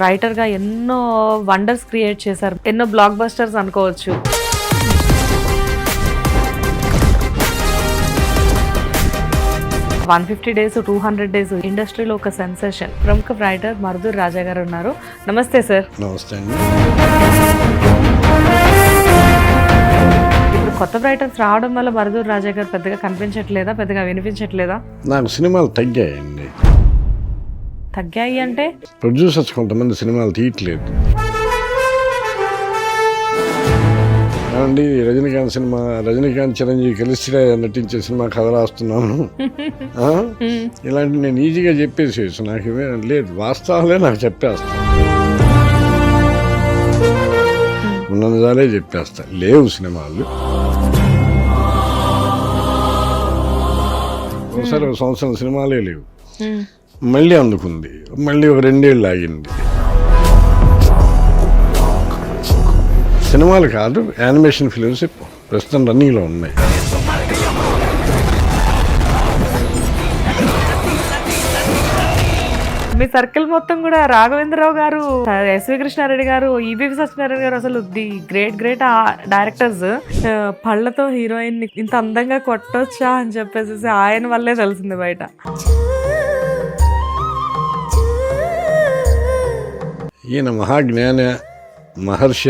రైటర్గా ఎన్నో wonders create చేశారు, ఎన్నో బ్లాక్ బస్టర్స్ అనుకోవచ్చు. $150 days, 200 days ఇండస్ట్రీలో ఒక సెన్సేషన్. ప్రముఖ రైటర్ మరుదూర్ రాజా గారు ఉన్నారు. నమస్తే సార్. నమస్తే అండి. ఇప్పుడు కొత్త రైటర్స్ రావడం వల్ల మరుదూర్ రాజా గారు పెద్దగా కనిపించట్లేదా, పెద్దగా వినిపించట్లేదా? నాకు సినిమాలు తగ్గాయండి. తగ్గాయి అంటే ప్రొడ్యూసర్స్ కొంతమంది సినిమాలు తీయట్లేదు. అండి రజనీకాంత్ చిరంజీవి కలిసి నటించే సినిమా కథ రాస్తున్నాను, ఇలాంటి నేను ఈజీగా చెప్పేసేసి నాకు ఇవే లేదు, వాస్తవాలే నాకు చెప్పేస్తాను, ఉన్న నిజాలే చెప్పేస్తా. లేవు సినిమాలు. ఒకసారి ఒక సంవత్సరం సినిమాలే లేవు, మళ్ళీ అందుకుంది, మళ్ళీ ఒక 2 ఏళ్ళు ఆగింది. సినిమాలు కాదు, యానిమేషన్ ఫిలిమ్స్ ప్రస్తుతం రన్నింగ్లో ఉన్నాయి. మీ సర్కిల్ మొత్తం కూడా రాఘవేంద్రరావు గారు, ఎస్వి కృష్ణారెడ్డి గారు, ఈబీవి సత్యనారాయణ గారు అసలు ది గ్రేట్ డైరెక్టర్స్. పళ్ళతో హీరోయిన్ ఇంత అందంగా కొట్టొచ్చా అని చెప్పేసి ఆయన వల్లే తెలిసింది బయట. ఈయన మహాజ్ఞాన, మహర్ష,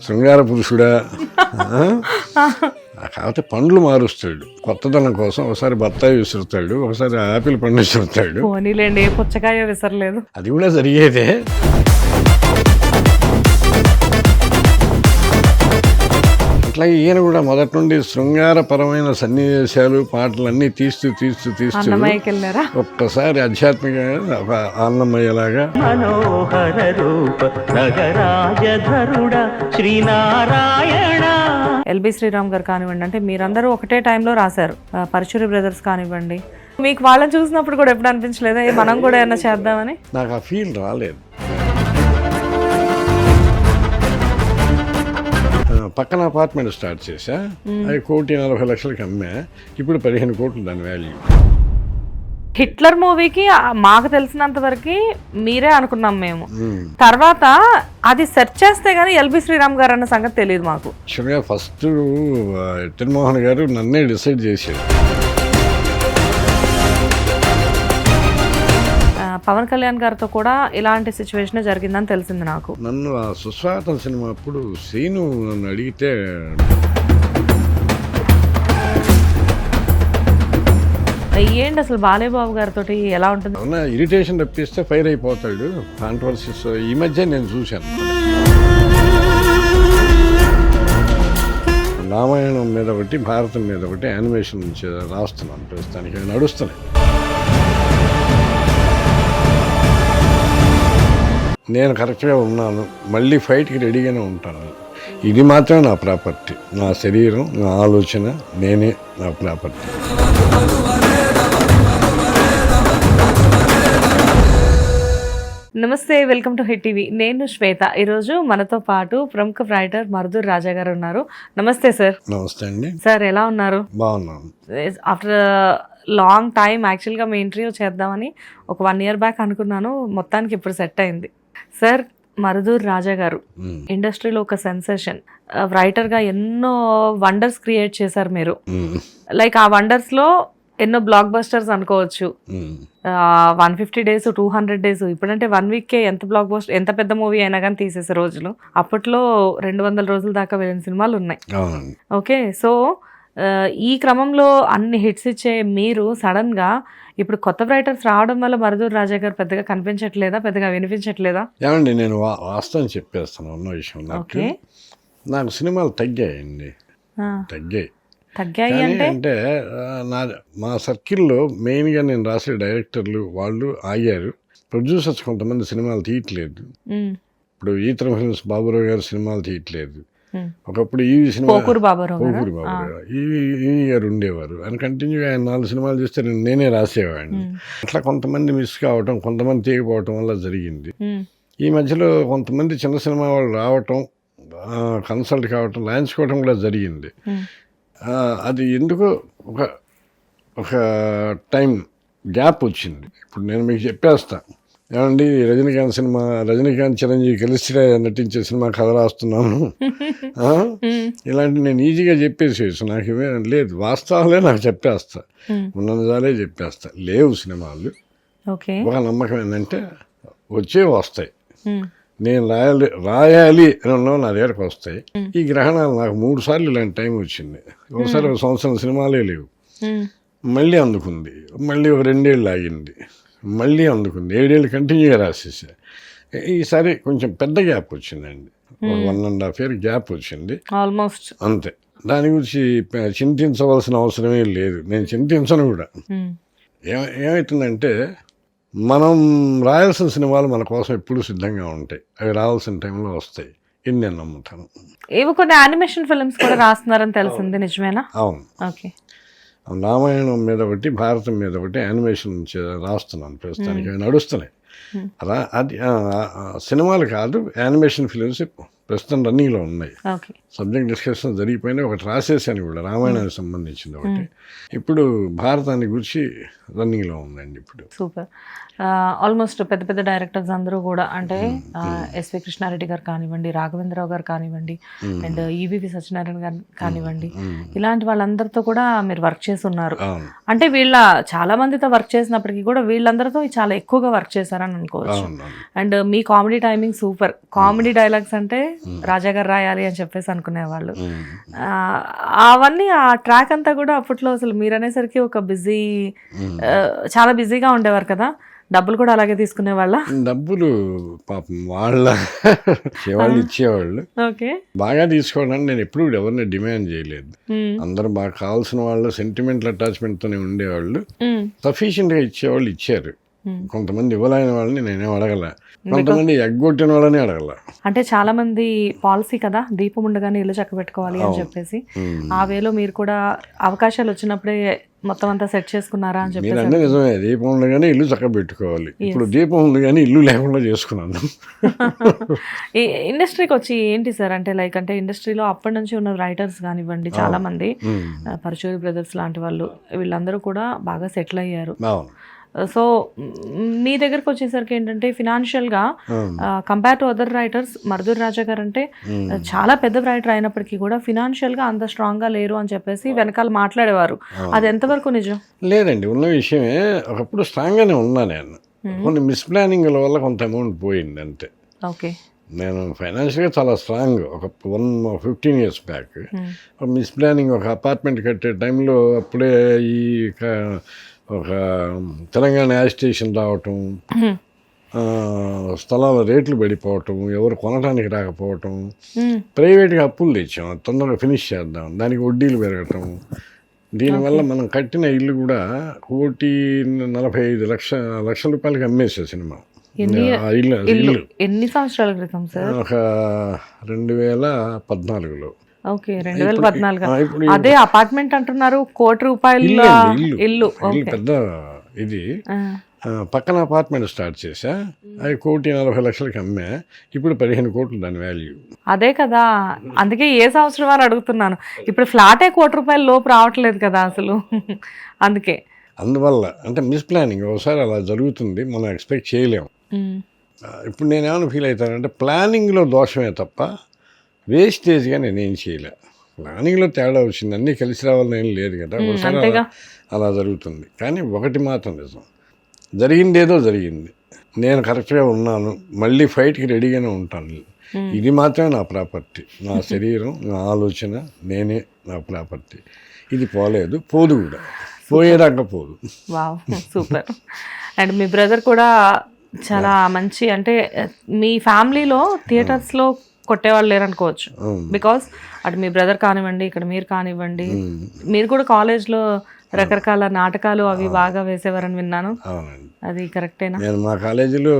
శృంగార పురుషుడా. కాకపోతే పండ్లు మారుస్తాడు కొత్తదనం కోసం. ఒకసారి బత్తాయి విసురుతాడు, ఒకసారి ఆపిల్ పండు విసురుతాడు. పోనీలేండి, పుచ్చకాయ విసరలేదు. అది కూడా జరిగేదే. అట్లాగే ఈయన కూడా మొదటి నుండి శృంగారపరమైన సన్నివేశాలు, పాటలన్నీ తీస్తూ ఒక్కసారి ఆధ్యాత్మికంగా ఒక అన్నమయ్యలాగా. మనోహర రూప నగరాజధరుడ శ్రీనారాయణ. ఎల్బి శ్రీరామ్ గారు కానివ్వండి, అంటే మీరందరూ ఒకటే టైంలో రాశారు. పరశురి బ్రదర్స్ కానివ్వండి, మీకు వాళ్ళని చూసినప్పుడు కూడా ఎప్పుడు అనిపించలేదా మనం కూడా ఏమన్నా చేద్దామని? నాకు ఆ ఫీల్ రాలేదు. పక్కన అపార్ట్మెంట్ స్టార్ట్ చేశా, అది 1,40,00,000కి అమ్మా. ఇప్పుడు 15 కోట్లు దాని వాల్యూ. హిట్లర్ మూవీకి మాకు తెలిసినంత వరకు మీరే అనుకున్నాం మేము. తర్వాత అది సెర్చ్ చేస్తే గానీ ఎల్బి శ్రీరామ్ గారు అన్న సంగతి తెలియదు మాకు. ఫస్ట్ జగన్మోహన్ గారు నన్నే డిసైడ్ చేశారు. పవన్ కళ్యాణ్ గారితో కూడా ఇలాంటి సిచ్యువేషన్ జరిగిందని తెలిసింది నాకు. నన్ను ఆ సుస్వాగతం సినిమా అప్పుడు సీను నన్ను అడిగితే, ఏంటి అసలు బాలేబాబు గారితో ఎలా ఉంటుంది? ఇరిటేషన్ రప్పిస్తే ఫైర్ అయిపోతాడు, కాంట్రవర్సీస్ ఈ మధ్య నేను చూశాను. రామాయణం మీద ఒకటి, భారతం మీద ఒకటి యానిమేషన్ రాస్తున్నాను, ప్రస్తుతానికి నడుస్తున్నాయి. నేను కరెక్ట్గా ఉన్నాను, మళ్ళీ ఫైట్కి రెడీగానే ఉంటాను. ఇది మాత్రమే నా ప్రాపర్టీ, నా శరీరం, నా ఆలోచన, నేనే నా ప్రాపర్టీ. నమస్తే, వెల్కమ్ టు హిట్ టీవీ. నేను శ్వేత. ఈరోజు మనతో పాటు ప్రముఖ రైటర్ మరుదూర్ రాజా గారు ఉన్నారు. నమస్తే సార్. నమస్తే అండి. సార్ ఎలా ఉన్నారు? బాగున్నాను. ఆఫ్టర్ లాంగ్ టైం యాక్చువల్గా మీ ఇంటర్వ్యూ చేద్దామని ఒక 1 year బ్యాక్ అనుకున్నాను, మొత్తానికి ఇప్పుడు సెట్ అయింది. సార్, మరుదూర్ రాజా గారు ఇండస్ట్రీలో ఒక సెన్సేషన్. రైటర్గా ఎన్నో వండర్స్ క్రియేట్ చేశారు మీరు. లైక్ ఆ వండర్స్ లో ఎన్నో బ్లాక్ బస్టర్స్ అనుకోవచ్చు. 150 days, 200 days, ఇప్పుడంటే 1 week ఎంత బ్లాక్ బస్టర్, ఎంత పెద్ద మూవీ అయినా కానీ తీసేసే రోజులు. అప్పట్లో 200 రోజుల దాకా వెళ్ళిన సినిమాలు ఉన్నాయి. ఓకే, సో ఈ క్రమంలో అన్ని హిట్స్ ఇచ్చే మీరు సడన్ గా ఇప్పుడు కొత్త రైటర్స్ రావడం వల్ల మరుదూర్ రాజా గారు పెద్దగా కనిపించట్లేదా, పెద్దగా వినిపించట్లేదా? ఏమండి, నేను వాస్తవం చెప్పేస్తాను. ఉన్న విషయం, నాకు సినిమాలు తగ్గాయండి. తగ్గాయి అంటే మా సర్కిల్లో మెయిన్గా నేను రాసే డైరెక్టర్లు వాళ్ళు ఆగారు. ప్రొడ్యూసర్స్ కొంతమంది సినిమాలు తీయట్లేదు. ఇప్పుడు ఈతరం ఫిల్మ్స్ బాబురావు గారు సినిమాలు తీయట్లేదు. ఒకప్పుడు ఈ సినిమా పోకూరు బాబురావు గారు ఉండేవారు. ఆయన కంటిన్యూగా ఆయన 4 సినిమాలు చేస్తే నేనే రాసేవాడిని. అట్లా కొంతమంది మిస్ కావటం, కొంతమంది తీయకపోవటం వల్ల జరిగింది. ఈ మధ్యలో కొంతమంది చిన్న సినిమా వాళ్ళు రావటం, కన్సల్ట్ కావటం, లాంచుకోవటం కూడా జరిగింది. అది ఎందుకో ఒక టైం గ్యాప్ వచ్చింది. ఇప్పుడు నేను మీకు చెప్పేస్తా, ఏమండి రజనీకాంత్ చిరంజీవి కలిసి నటించే సినిమా కథ రాస్తున్నాను, ఇలాంటి నేను ఈజీగా చెప్పేసేసి నాకు ఇవే లేదు, వాస్తవాలే నాకు చెప్పేస్తా, ఉన్నదాలే చెప్పేస్తా. లేవు సినిమాలు. ఒక నమ్మకం ఏంటంటే వస్తాయి, నేను రాయాలి అని ఉన్నావు నా దగ్గరకు వస్తాయి. ఈ గ్రహణాలు నాకు 3 సార్లు ఇలాంటి టైం వచ్చింది. ఒకసారి 1 సంవత్సరం సినిమాలే లేవు, మళ్ళీ అందుకుంది, మళ్ళీ ఒక 2 ఏళ్ళు ఆగింది, మళ్ళీ అందుకుంది, 7 ఏళ్ళు కంటిన్యూగా రాసేసా. ఈసారి కొంచెం పెద్ద గ్యాప్ వచ్చిందండి, 1.5 year గ్యాప్ వచ్చింది ఆల్మోస్ట్, అంతే. దాని గురించి చింతించవలసిన అవసరమే లేదు, నేను చింతించను కూడా. ఏమవుతుందంటే మనం రాయాల్సిన సినిమాలు మన కోసం ఎప్పుడూ సిద్ధంగా ఉంటాయి, అవి రావాల్సిన టైంలో వస్తాయి, ఇది నేను నమ్ముతాను. ఏవో కొన్ని యానిమేషన్ ఫిల్మ్స్ కూడా రాస్తున్నారని తెలిసింది, నిజమేనా? అవును. ఓకే. రామాయణం మీద ఒకటి, భారతం మీద ఒకటి యానిమేషన్ రాస్తున్నాను ప్రస్తుతానికి, అవి నడుస్తున్నాయి. అది సినిమాలు కాదు, యానిమేషన్ ఫిలిమ్స్ ప్రస్తుతం రన్నింగ్లో ఉన్నాయి. సబ్జెక్ట్ డిస్కషన్ జరిగిపోయినా ఒకటి రాసేసాను కూడా, రామాయణానికి సంబంధించింది ఒకటి. ఇప్పుడు భారతాన్ని గురించి రన్నింగ్లో ఉందండి ఇప్పుడు. సూపర్. ఆల్మోస్ట్ పెద్ద పెద్ద డైరెక్టర్స్ అందరూ కూడా, అంటే ఎస్వి కృష్ణారెడ్డి గారు కానివ్వండి, రాఘవేంద్రరావు గారు కానివ్వండి, అండ్ ఈవీవి సత్యనారాయణ గారు కానివ్వండి, ఇలాంటి వాళ్ళందరితో కూడా మీరు వర్క్ చేసి ఉన్నారు. అంటే చాలా మందితో వర్క్ చేసినప్పటికీ కూడా వీళ్ళందరితో చాలా ఎక్కువగా వర్క్ చేశారని అనుకోవచ్చు. And me comedy timing super. Comedy dialogues అంటే రాజా గారు రాయాలి అని చెప్పేసి అనుకునేవాళ్ళు. అవన్నీ ఆ ట్రాక్ అంతా కూడా అప్పట్లో అసలు మీరు అనేసరికి ఒక చాలా బిజీగా ఉండేవారు కదా. డబ్బులు కూడా అలాగే తీసుకునే వాళ్ళ? డబ్బులు పాపం వాళ్ళు ఇచ్చేవాళ్ళు, బాగా తీసుకోవడానికి నేను ఎప్పుడు ఎవరిని డిమాండ్ చేయలేదు. అందరూ బాగా కావాల్సిన వాళ్ళు సెంటిమెంటల్ అటాచ్మెంట్ తోనే ఉండేవాళ్ళు, సఫిషియెంట్ గా ఇచ్చేవాళ్ళు ఇచ్చారు. కొంతమంది ఇవ్వలేని వాళ్ళని నేనేం అడగల, కొంతమంది ఎగ్గొట్టిన వాళ్ళని అడగల. అంటే చాలా మంది పాలసీ కదా, దీపం ఉండగానే ఇల్లు చక్క పెట్టుకోవాలి అని చెప్పేసి, ఆ వేలో మీరు కూడా అవకాశాలు వచ్చినప్పుడే మొత్తం అంతా సెట్ చేసుకున్నారా అని చెప్పి? అంటే నిజమే, దీపం ఉండగానే ఇల్లు చక్క పెట్టుకోవాలి. ఇప్పుడు దీపం ఉంది కానీ ఇల్లు లేకుండా చేసుకున్నాను. ఈ ఇండస్ట్రీకి వచ్చి ఏంటి సార్ అంటే అంటే ఇండస్ట్రీలో అప్పటి నుంచి ఉన్న రైటర్స్ కానివ్వండి, చాలా మంది పరశురామ్ బ్రదర్స్ లాంటి వాళ్ళు, వీళ్ళందరూ కూడా బాగా సెటిల్ అయ్యారు. సో మీ దగ్గరకు వచ్చేసరికి ఏంటంటే ఫినాన్షియల్గా కంపేర్ టు అదర్ రైటర్స్, మరుదూర్ రాజా గారు అంటే చాలా పెద్ద రైటర్ అయినప్పటికీ కూడా ఫినాన్షియల్గా అంత స్ట్రాంగ్గా లేరు అని చెప్పేసి వెనకాల మాట్లాడేవారు. అది ఎంతవరకు నిజం? లేదండి, ఉన్న విషయమే. ఒకప్పుడు స్ట్రాంగ్గానే ఉన్నా నేను, కొన్ని మిస్ప్లానింగ్ల వల్ల కొంత అమౌంట్ పోయింది అంతే. ఓకే. నేను ఫైనాన్షియల్గా చాలా స్ట్రాంగ్. ఒక 15 years బ్యాక్ మిస్ప్లానింగ్, ఒక అపార్ట్మెంట్ కట్టే టైంలో అప్పుడే ఈ ఒక తెలంగాణ యాజిటేషన్ రావటం, స్థలాల రేట్లు పడిపోవటం, ఎవరు కొనడానికి రాకపోవటం, ప్రైవేట్గా అప్పులు తెచ్చాం తొందరగా ఫినిష్ చేద్దాం, దానికి వడ్డీలు పెరగటం. దీనివల్ల మనం కట్టిన ఇల్లు కూడా 1,45 రూపాయలకి అమ్మేసే సినిమా. ఇల్లు ఎన్ని సంవత్సరాల క్రితం సార్? ఒక 2014లో. ఓకే, 2014. అదే అపార్ట్మెంట్ అంటున్నారు, ₹1,00,00,000 ఇల్లు. పెద్ద ఇది. పక్కన అపార్ట్మెంట్ స్టార్ట్ చేసా, అది 1,40,00,000కి అమ్మా. ఇప్పుడు 15 కోట్లు దాని వాల్యూ. అదే కదా, అందుకే ఏ సంవత్సరం వారు అడుగుతున్నాను. ఇప్పుడు ఫ్లాటే ₹1,00,00,000 లోపు రావట్లేదు కదా అసలు. అందువల్ల అంటే మిస్ప్లానింగ్ ఒకసారి అలా జరుగుతుంది, మనం ఎక్స్పెక్ట్ చేయలేము. ఇప్పుడు నేనేమైనా ఫీల్ అవుతానంటే ప్లానింగ్లో దోషమే తప్ప వేస్టేజ్గా నేనేం చేయలే. ప్లానింగ్లో తేడా వచ్చింది, అన్నీ కలిసి రావాలని ఏం లేదు కదా, ఒకసారి అలా జరుగుతుంది. కానీ ఒకటి మాత్రం నిజం, జరిగిందేదో జరిగింది, నేను కరెక్ట్గా ఉన్నాను, మళ్ళీ ఫైట్కి రెడీగానే ఉంటాను. ఇది మాత్రమే నా ప్రాపర్టీ, నా శరీరం, నా ఆలోచన, నేనే నా ప్రాపర్టీ. ఇది పోలేదు, పోదు కూడా, పోయేదాకా పోదు. Wow, super. And me brother కూడా చాలా మంచి, అంటే మీ ఫ్యామిలీలో థియేటర్స్లో కొట్టేవాళ్ళు లేరనుకోవచ్చు. బికాస్ అటు మీ బ్రదర్ కానివ్వండి, ఇక్కడ మీరు కానివ్వండి, మీరు కూడా కాలేజ్లో రకరకాల నాటకాలు అవి బాగా వేసేవారని విన్నాను. అది కరెక్టేనా? నేను మా కాలేజీలో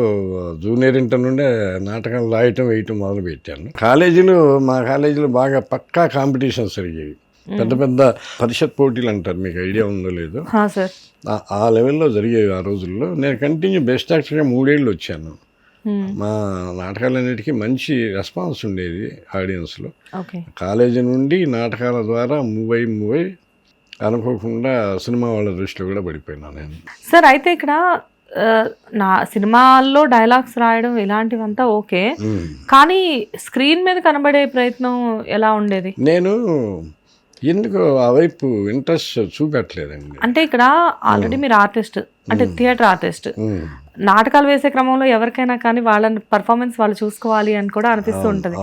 జూనియర్ ఇంటర్ నుండే నాటకాలు రాయటం వేయటం మొదలు పెట్టాను. మా కాలేజీలో బాగా పక్కా కాంపిటీషన్స్ జరిగేవి, పెద్ద పెద్ద పరిషత్ పోటీలు అంటారు, మీకు ఐడియా ఉందో లేదో. ఆ లెవెల్లో జరిగేవి ఆ రోజుల్లో. నేను కంటిన్యూ బెస్ట్ యాక్టర్గా 3 ఏళ్ళు వచ్చాను. మా నాటకాలన్నిటికీ మంచి రెస్పాన్స్ ఉండేది ఆడియన్స్లో. కాలేజీ నుండి నాటకాల ద్వారా మూవ్ అయి అనుకోకుండా సినిమా వాళ్ళ దృష్టిలో కూడా పడిపోయినా నేను. సార్ అయితే ఇక్కడ నా సినిమాల్లో డైలాగ్స్ రాయడం ఇలాంటివంతా ఓకే, కానీ స్క్రీన్ మీద కనబడే ప్రయత్నం ఎలా ఉండేది? నేను ఎందుకు ఆ వైపు ఇంట్రెస్ట్ చూపెట్టలేదండి. అంటే ఇక్కడ ఆల్రెడీ మీరు ఆర్టిస్ట్, అంటే థియేటర్ ఆర్టిస్ట్, నాటకాలు వేసే క్రమంలో ఎవరికైనా కానీ వాళ్ళ పర్ఫార్మెన్స్ వాళ్ళు చూసుకోవాలి అని కూడా అనిపిస్తూ ఉంటుంది.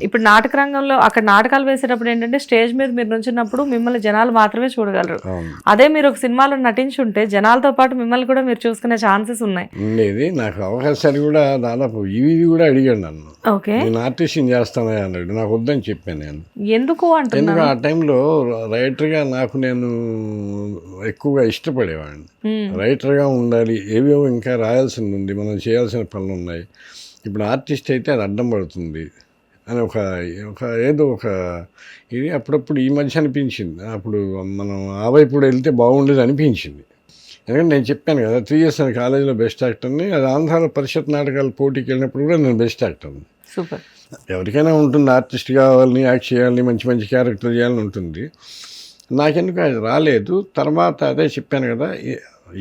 ఇప్పుడు నాటక రంగంలో అక్కడ నాటకాలు వేసేటప్పుడు ఏంటంటే స్టేజ్ మీద మీరు నుంచినప్పుడు మిమ్మల్ని జనాలు మాత్రమే చూడగలరు. అదే మీరు ఒక సినిమాలో నటించి ఉంటే జనాలతో పాటు మిమ్మల్ని కూడా మీరు చూసుకునే ఛాన్సెస్ ఉన్నాయి. ఉండేది. నాకు అవకాశాలు కూడా దాదాపు ఇవి కూడా అడిగాడు నన్ను. ఓకే, నేను ఆర్టిస్ట్ని చేస్తానే అన్నాడు. నాకు వద్దని చెప్పాను నేను. ఎందుకు అంటే ఎందుకు ఆ టైంలో రైటర్గా నాకు నేను ఎక్కువగా ఇష్టపడేవాడిని. రైటర్గా ఉండాలి, ఏవేవో ఇంకా రాయాల్సింది ఉంది, మనం చేయాల్సిన పనులు ఉన్నాయి. ఇప్పుడు ఆర్టిస్ట్ అయితే అది అడ్డం పడుతుంది అని ఏదో ఒక ఇది అప్పుడప్పుడు ఈ మధ్య అనిపించింది. అప్పుడు మనం ఆ వైపు కూడా వెళ్తే బాగుండేది అనిపించింది. ఎందుకంటే నేను చెప్పాను కదా 3 years నేను కాలేజీలో బెస్ట్ యాక్టర్ని, అది ఆంధ్రాలో పరిషత్ నాటకాల పోటీకి వెళ్ళినప్పుడు కూడా నేను బెస్ట్ యాక్టర్ని. సూపర్. ఎవరికైనా ఉంటుంది, ఆర్టిస్ట్ కావాలని, యాక్ట్ చేయాలని, మంచి మంచి క్యారెక్టర్ చేయాలని ఉంటుంది. నాకెందుకు అది రాలేదు. తర్వాత అదే చెప్పాను కదా,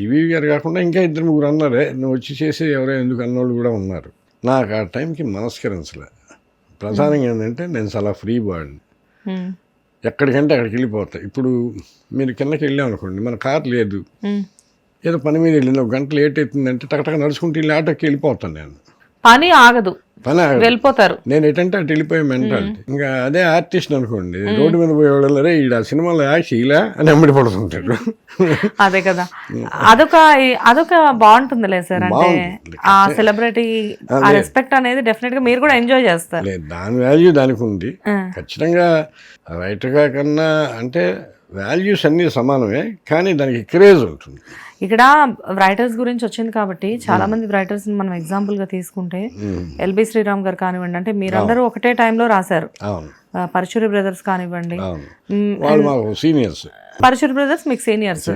ఈవీ గారు కాకుండా ఇంకా 2-3 అన్నారే, నువ్వు వచ్చి చేసి ఎవరో ఎందుకు అన్నోళ్ళు కూడా ఉన్నారు. నాకు ఆ టైంకి మనస్కరించలే. ప్రధానంగా ఏంటంటే నేను చాలా ఫ్రీ బాడీని, ఎక్కడికంటే అక్కడికి వెళ్ళిపోతాయి. ఇప్పుడు మీరు కిందకి వెళ్ళామనుకోండి, మన కార్ లేదు, ఏదో పని మీద వెళ్ళింది, 1 గంట లేట్ అవుతుందంటే టకటక నడుచుకుంటూ వెళ్ళి ఆటోకి వెళ్ళిపోతాను. నేను పని ఆగదు, వెళ్ళిపోతారు. నేను ఎటంటే అటు వెళ్ళిపోయే మెంటాలిటీ. ఇంకా అదే ఆర్టిస్ట్ అనుకోండి, రోడ్డు మీద పోయేవాళ్ళు రే ఈడ సినిమాలో యాక్ట్ ఇలా అని అమ్మడి పడుతుంటాడు. అదే కదా, అదొక బాగుంటుందిలే సార్. అంటే ఆ సెలబ్రిటీ ఆ రెస్పెక్ట్ అనేది డెఫినెట్ గా మీరు కూడా ఎంజాయ్ చేస్తారు. లేదు, దాని వాల్యూ దానికి ఉంది ఖచ్చితంగా. రైటర్గా కన్నా అంటే వాల్యూస్ అన్నీ సమానమే, కానీ దానికి క్రేజ్ ఉంటుంది. ఇక్కడ రైటర్స్ గురించి వచ్చింది కాబట్టి చాలా మంది రైటర్స్ మనం ఎగ్జాంపుల్ గా తీసుకుంటే ఎల్బి శ్రీరామ్ గారు కానివ్వండి, అంటే మీరందరూ ఒకటే టైంలో రాశారు. పరశురి బ్రదర్స్ కానివ్వండి, పరశురి బ్రదర్స్ మీకు సీనియర్స్,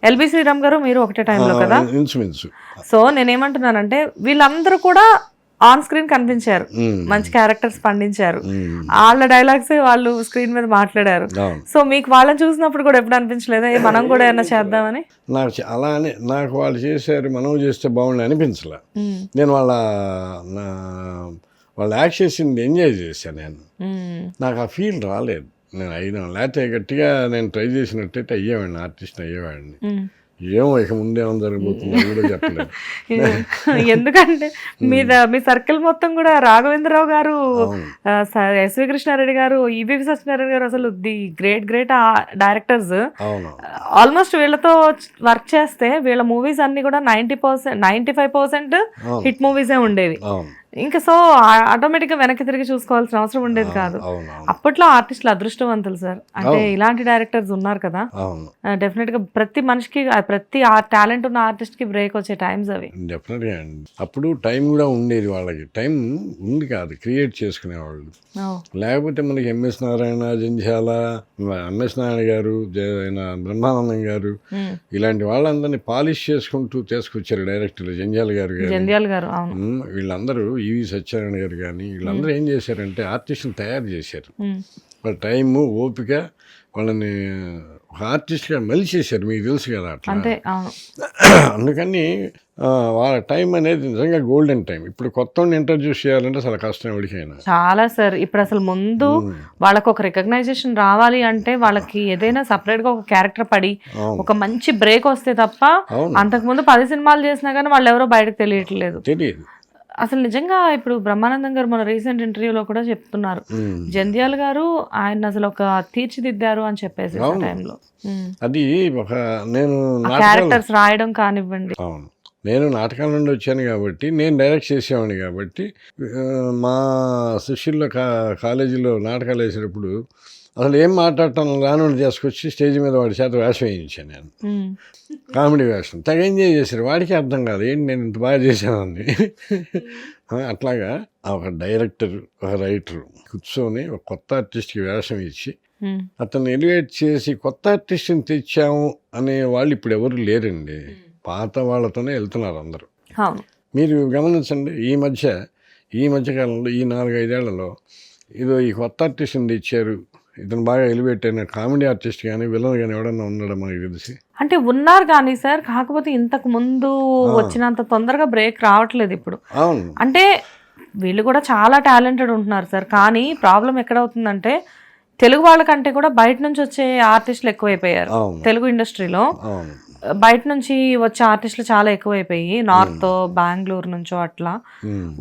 ఎల్బి శ్రీరామ్ గారు మీరు ఒకటే టైంలో కదా. సో నేనేమంటున్నానంటే వీళ్ళందరూ కూడా ఆన్ స్క్రీన్ కనిపించారు, మంచి క్యారెక్టర్స్ పండించారు, వాళ్ళ డైలాగ్స్ వాళ్ళు స్క్రీన్ మీద మాట్లాడారు. సో మీకు వాళ్ళని చూసినప్పుడు కూడా ఎప్పుడు అనిపించలేదా మనం కూడా ఏమైనా చేద్దామని? నాకు అలానే నాకు వాళ్ళు చేశారు, మనం చేస్తే బాగుండి అనిపించలే. నేను వాళ్ళు యాక్ట్ చేసింది ఎంజాయ్ చేశాను. నాకు ఆ ఫీల్ రాలేదు. నేను అయినా లేకపోతే గట్టిగా నేను ట్రై చేసినట్టయితే అయ్యేవాడిని, ఆర్టిస్ట్ అయ్యేవాడిని. ఏమో ఇక ముందేమో జరగబోతుందో కూడా చెప్పలేదు. ఎందుకంటే మీ సర్కిల్ మొత్తం కూడా రాఘవేంద్రరావు గారు, ఎస్వి కృష్ణారెడ్డి గారు, ఈవి సత్యనారాయణ గారు, అసలు ది గ్రేట్ డైరెక్టర్స్. ఆల్మోస్ట్ వీళ్ళతో వర్క్ చేస్తే వీళ్ళ మూవీస్ అన్ని కూడా 95% హిట్ మూవీసే ఉండేవి. ఇంకా సో ఆటోమేటిక్గా వెనక్కి తిరిగి చూసుకోవాల్సిన అవసరం ఉండేది కాదు. అప్పట్లో ఆర్టిస్టులు అదృష్టవంతులు సార్. అంటే ఇలాంటి డైరెక్టర్స్ ఉన్నారు కదా, డెఫినెట్ గా ప్రతి మనిషికి, ప్రతి టాలెంట్ ఉన్న ఆర్టిస్ట్ కి బ్రేక్ వచ్చే టైమ్స్ అవి. డెఫినెట్ గా అండి. అప్పుడు టైం కూడా ఉండేది, వాళ్ళకి టైం ఉంది కాదు, క్రియేట్ చేసుకునేవాళ్ళు. లేకపోతే మనకి ఎంఎస్ నారాయణ, జంధ్యాల, ఎంఎస్ నారాయణ గారు, బ్రహ్మానందం గారు, ఇలాంటి వాళ్ళందరినీ పాలిష్ చేసుకుంటూ తీసుకొచ్చారు డైరెక్టర్లు. జంధ్యాల గారు వీళ్ళందరూ, ఈవి సత్యనారాయణ గారు కానీ వీళ్ళందరూ ఏం చేశారంటే ఆర్టిస్టులు తయారు చేశారు. వాళ్ళ టైము, ఓపిక, వాళ్ళని ఒక ఆర్టిస్ట్గా మలిచేశారు. మీకు తెలుసు కదా అట్లా. అందుకని వాళ్ళ టైం అనేది నిజంగా గోల్డెన్ టైం. ఇప్పుడు కొత్త ఇంట్రడ్యూస్ చేయాలంటే చాలా కష్టం ఎవరికైనా. చాలా సార్. ఇప్పుడు అసలు ముందు వాళ్ళకు ఒక రికగ్నైజేషన్ రావాలి అంటే వాళ్ళకి ఏదైనా సపరేట్ గా ఒక క్యారెక్టర్ పడి ఒక మంచి బ్రేక్ వస్తే తప్ప అంతకుముందు 10 సినిమాలు చేసినా కానీ వాళ్ళు ఎవరో బయటకు తెలియట్లేదు. అసలు నిజంగా ఇప్పుడు బ్రహ్మానందం గారు మన రీసెంట్ ఇంటర్వ్యూలో కూడా చెప్తున్నారు, జంధ్యాల గారు ఆయన అసలు ఒక తీర్చిదిద్దారు అని చెప్పేసి టైంలో. అది ఒక నేను క్యారెక్టర్స్ రాయడం కానివ్వండి. నేను నాటకాల నుండి వచ్చాను కాబట్టి, నేను డైరెక్ట్ చేసేవాడిని కాబట్టి, మా శిష్యుల్లో కాలేజీలో నాటకాలు వేసేటప్పుడు అసలు ఏం మాట్లాడటం రానుండి చేసుకొచ్చి స్టేజ్ మీద వాడి చేత వేషం వేయించాను నేను. కామెడీ వేషం తెగ ఎంజాయ్ చేశారు. వాడికి అర్థం కాదు ఏంటి నేను ఇంత బాగా చేశానని. అట్లాగా ఒక డైరెక్టర్, ఒక రైటర్ కూర్చొని ఒక కొత్త ఆర్టిస్ట్కి వేషం ఇచ్చి అతన్ని ఎలివేట్ చేసి కొత్త ఆర్టిస్ట్ని తెచ్చాము అనే వాళ్ళు ఇప్పుడు ఎవరు లేరండి. పాత వాళ్ళతోనే వెళ్తున్నారు అందరూ. మీరు గమనించండి, ఈ మధ్యకాలంలో ఈ 4-5 ఏళ్లలో ఏదో ఈ కొత్త ఆర్టిస్ట్ని తెచ్చారు, ఇతను బాగా ఎలివేట్ అయిన కామెడీ ఆర్టిస్ట్ కానీ విలన్ కానీ ఎవడన్నా ఉన్నాడా మనకి తెలిసి? అంటే ఉన్నారు కానీ సార్, కాకపోతే ఇంతకు ముందు వచ్చినంత తొందరగా బ్రేక్ రావట్లేదు ఇప్పుడు. అవును. అంటే వీళ్ళు కూడా చాలా టాలెంటెడ్ ఉంటున్నారు సార్, కానీ ప్రాబ్లం ఎక్కడవుతుందంటే తెలుగు వాళ్ళకంటే కూడా బయట నుంచి వచ్చే ఆర్టిస్టులు ఎక్కువైపోయారు. అవును. తెలుగు ఇండస్ట్రీలో అవును. బయట నుంచి వచ్చే ఆర్టిస్టులు చాలా ఎక్కువైపోయి నార్త్ బెంగళూరు నుంచో అట్లా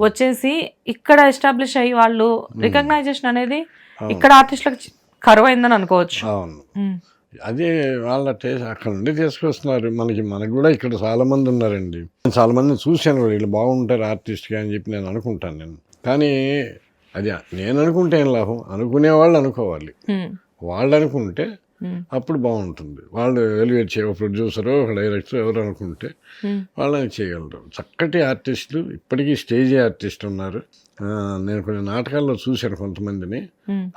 వచ్చేసి ఇక్కడ ఎస్టాబ్లిష్ అయ్యి వాళ్ళు రికగ్నైజేషన్ అనేది ఇక్కడ ఆర్టిస్టులకు కరువు అయిందని అనుకోవచ్చు. అవును. అదే వాళ్ళ అక్కడ నుండి తీసుకొస్తున్నారు. మనకు కూడా ఇక్కడ చాలా మంది ఉన్నారండి. చాలా మందిని చూశాను కూడా, వీళ్ళు బాగుంటారు ఆర్టిస్ట్గా అని చెప్పి నేను అనుకుంటాను నేను. కానీ అది నేను అనుకుంటే ఏం లాభం, అనుకునేవాళ్ళు అనుకోవాలి. వాళ్ళు అనుకుంటే అప్పుడు బాగుంటుంది. వాళ్ళు ఎలివేట్ ఒక ప్రొడ్యూసరు ఒక డైరెక్టర్ ఎవరు అనుకుంటే వాళ్ళని చేయగలరు. చక్కటి ఆర్టిస్టులు ఇప్పటికీ స్టేజ్ ఆర్టిస్ట్ ఉన్నారు. నేను కొన్ని నాటకాల్లో చూశాను కొంతమందిని,